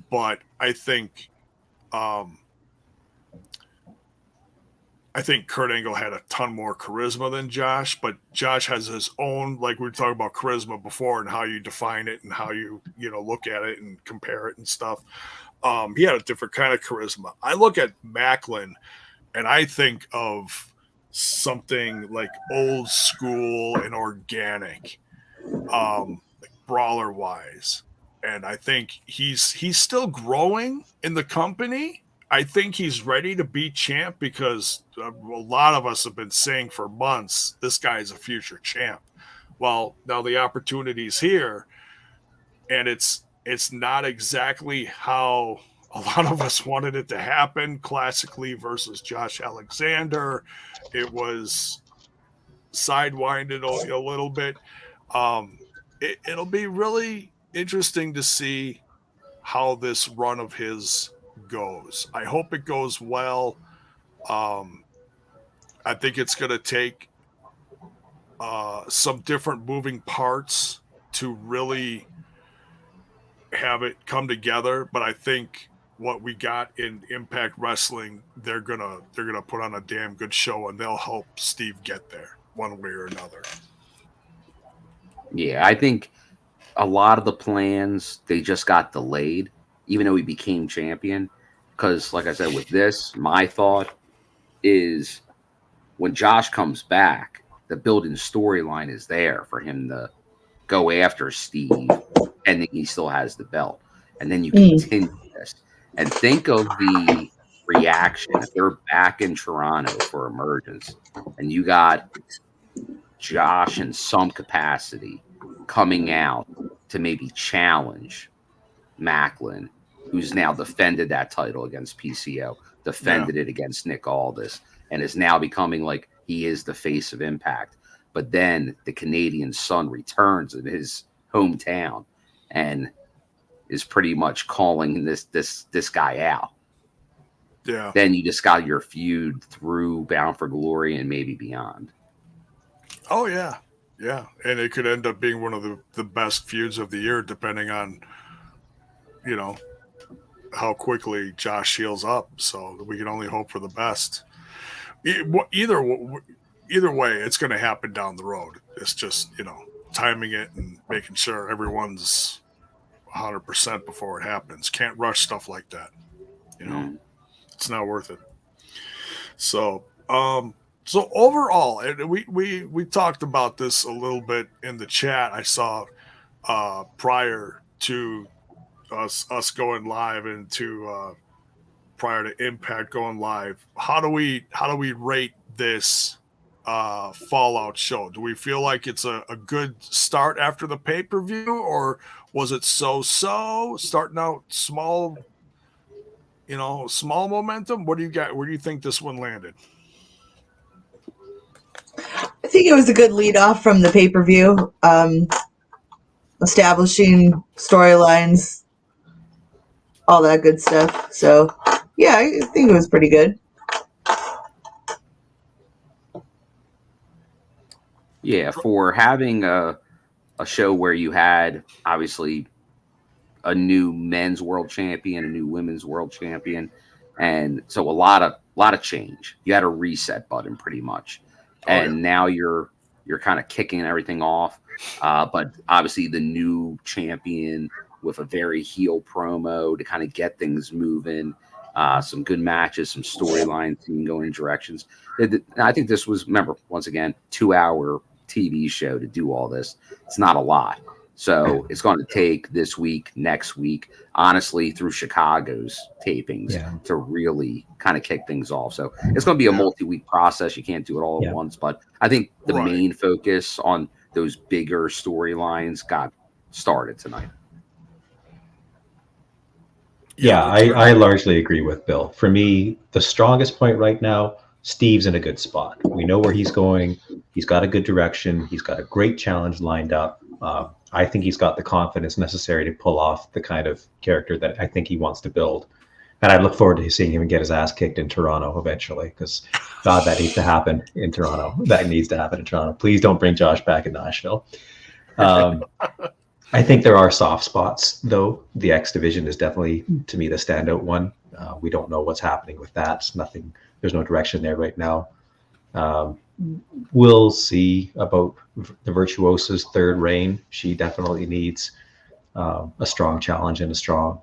but I think Kurt Angle had a ton more charisma than Josh, but Josh has his own, like we were talking about charisma before and how you define it and how you look at it and compare it and stuff. He had a different kind of charisma. I look at Macklin and I think of something like old school and organic, like brawler wise. And I think he's still growing in the company. I think he's ready to be champ because a lot of us have been saying for months, this guy's a future champ. Well, now the opportunity's here, and it's not exactly how a lot of us wanted it to happen. Classically versus Josh Alexander, it was sidewinded a little bit. it'll be really interesting to see how this run of his goes. I hope it goes well. I think it's going to take some different moving parts to really have it come together. But I think what we got in Impact Wrestling, they're gonna put on a damn good show, and they'll help Steve get there one way or another. Yeah, I think a lot of the plans, they just got delayed, even though he became champion. Because, like I said, with this, my thought is when Josh comes back, the building storyline is there for him to go after Steve, and then he still has the belt. And then you continue this. And think of the reaction if they're back in Toronto for Emergence, and you got Josh in some capacity coming out to maybe challenge Macklin, who's now defended that title against PCO, defended it against Nick Aldis, and is now becoming like he is the face of Impact. But then the Canadian Sun returns in his hometown and is pretty much calling this guy out. Yeah. Then you just got your feud through Bound for Glory and maybe beyond. Oh yeah. Yeah. And it could end up being one of the best feuds of the year, depending on, how quickly Josh heals up. So we can only hope for the best. Either way, it's going to happen down the road. It's just, timing it and making sure everyone's 100% before it happens. Can't rush stuff like that. It's not worth it. So, so overall, and we talked about this a little bit in the chat. I saw prior to us going live and to prior to Impact going live. How do we rate this Fallout show? Do we feel like it's a good start after the pay-per-view, or was it so starting out small? Small momentum. What do you got? Where do you think this one landed? I think it was a good lead off from the pay-per-view, establishing storylines, all that good stuff. So, yeah, I think it was pretty good. Yeah, for having a show where you had obviously a new men's world champion, a new women's world champion, and so a lot of change. You had a reset button pretty much, and now you're kind of kicking everything off. But obviously the new champion with a very heel promo to kind of get things moving. Some good matches, some storylines can go in directions. I think this was, remember, once again, 2-hour TV show to do all this. It's not a lot. So it's going to take this week, next week, honestly, through Chicago's tapings to really kind of kick things off. So it's going to be a multi-week process. You can't do it all at once. But I think the main focus on those bigger storylines got started tonight. Yeah, I largely agree with Bill. For me, the strongest point right now, Steve's in a good spot. We know where he's going. He's got a good direction. He's got a great challenge lined up. I think he's got the confidence necessary to pull off the kind of character that I think he wants to build. And I look forward to seeing him get his ass kicked in Toronto eventually, because God, that needs to happen in Toronto. That needs to happen in Toronto. Please don't bring Josh back in Nashville. I think there are soft spots, though. The X division is definitely, to me, the standout one. We don't know what's happening with that. There's no direction there right now. We'll see about the Virtuosa's third reign. She definitely needs a strong challenge and a strong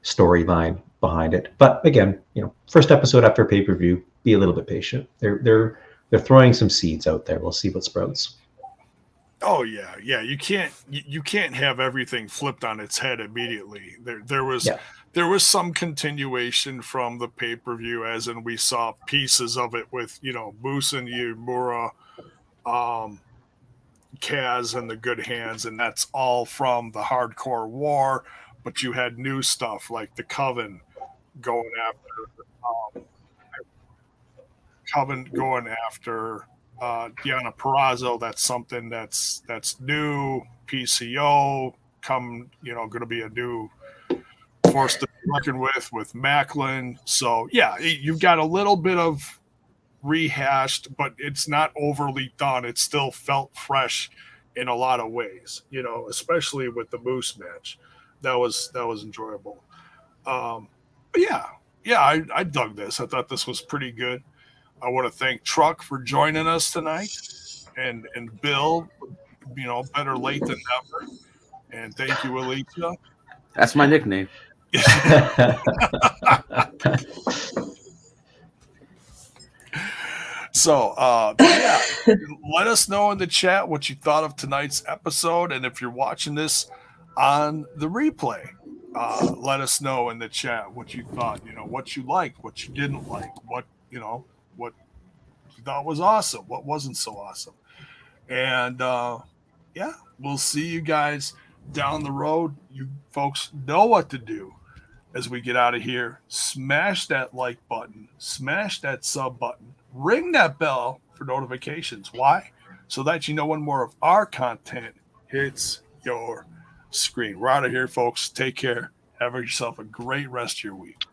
storyline behind it. But again, first episode after pay-per-view, be a little bit patient. They're throwing some seeds out there. We'll see what sprouts. Oh yeah. You can't have everything flipped on its head immediately. There was some continuation from the pay-per-view, as in we saw pieces of it with Moose and Uemura, Kaz and the Good Hands, and that's all from the Hardcore War. But you had new stuff like the Coven going after Deanna Perrazzo. That's something that's new. PCO going to be a new force to be reckoned with Macklin. So yeah, you've got a little bit of rehashed, but it's not overly done. It still felt fresh in a lot of ways, especially with the Moose match. That was enjoyable. But I dug this. I thought this was pretty good. I want to thank Truck for joining us tonight, and Bill, better late than never. And thank you, Alisha. That's my nickname. So, let us know in the chat what you thought of tonight's episode. And if you're watching this on the replay, let us know in the chat what you thought, what you liked, what you didn't like, what you thought was awesome, what wasn't so awesome. And we'll see you guys down the road. You folks know what to do as we get out of here. Smash that like button, smash that sub button, ring that bell for notifications. Why? So that you know when more of our content hits your screen. We're out of here, folks. Take care. Have yourself a great rest of your week.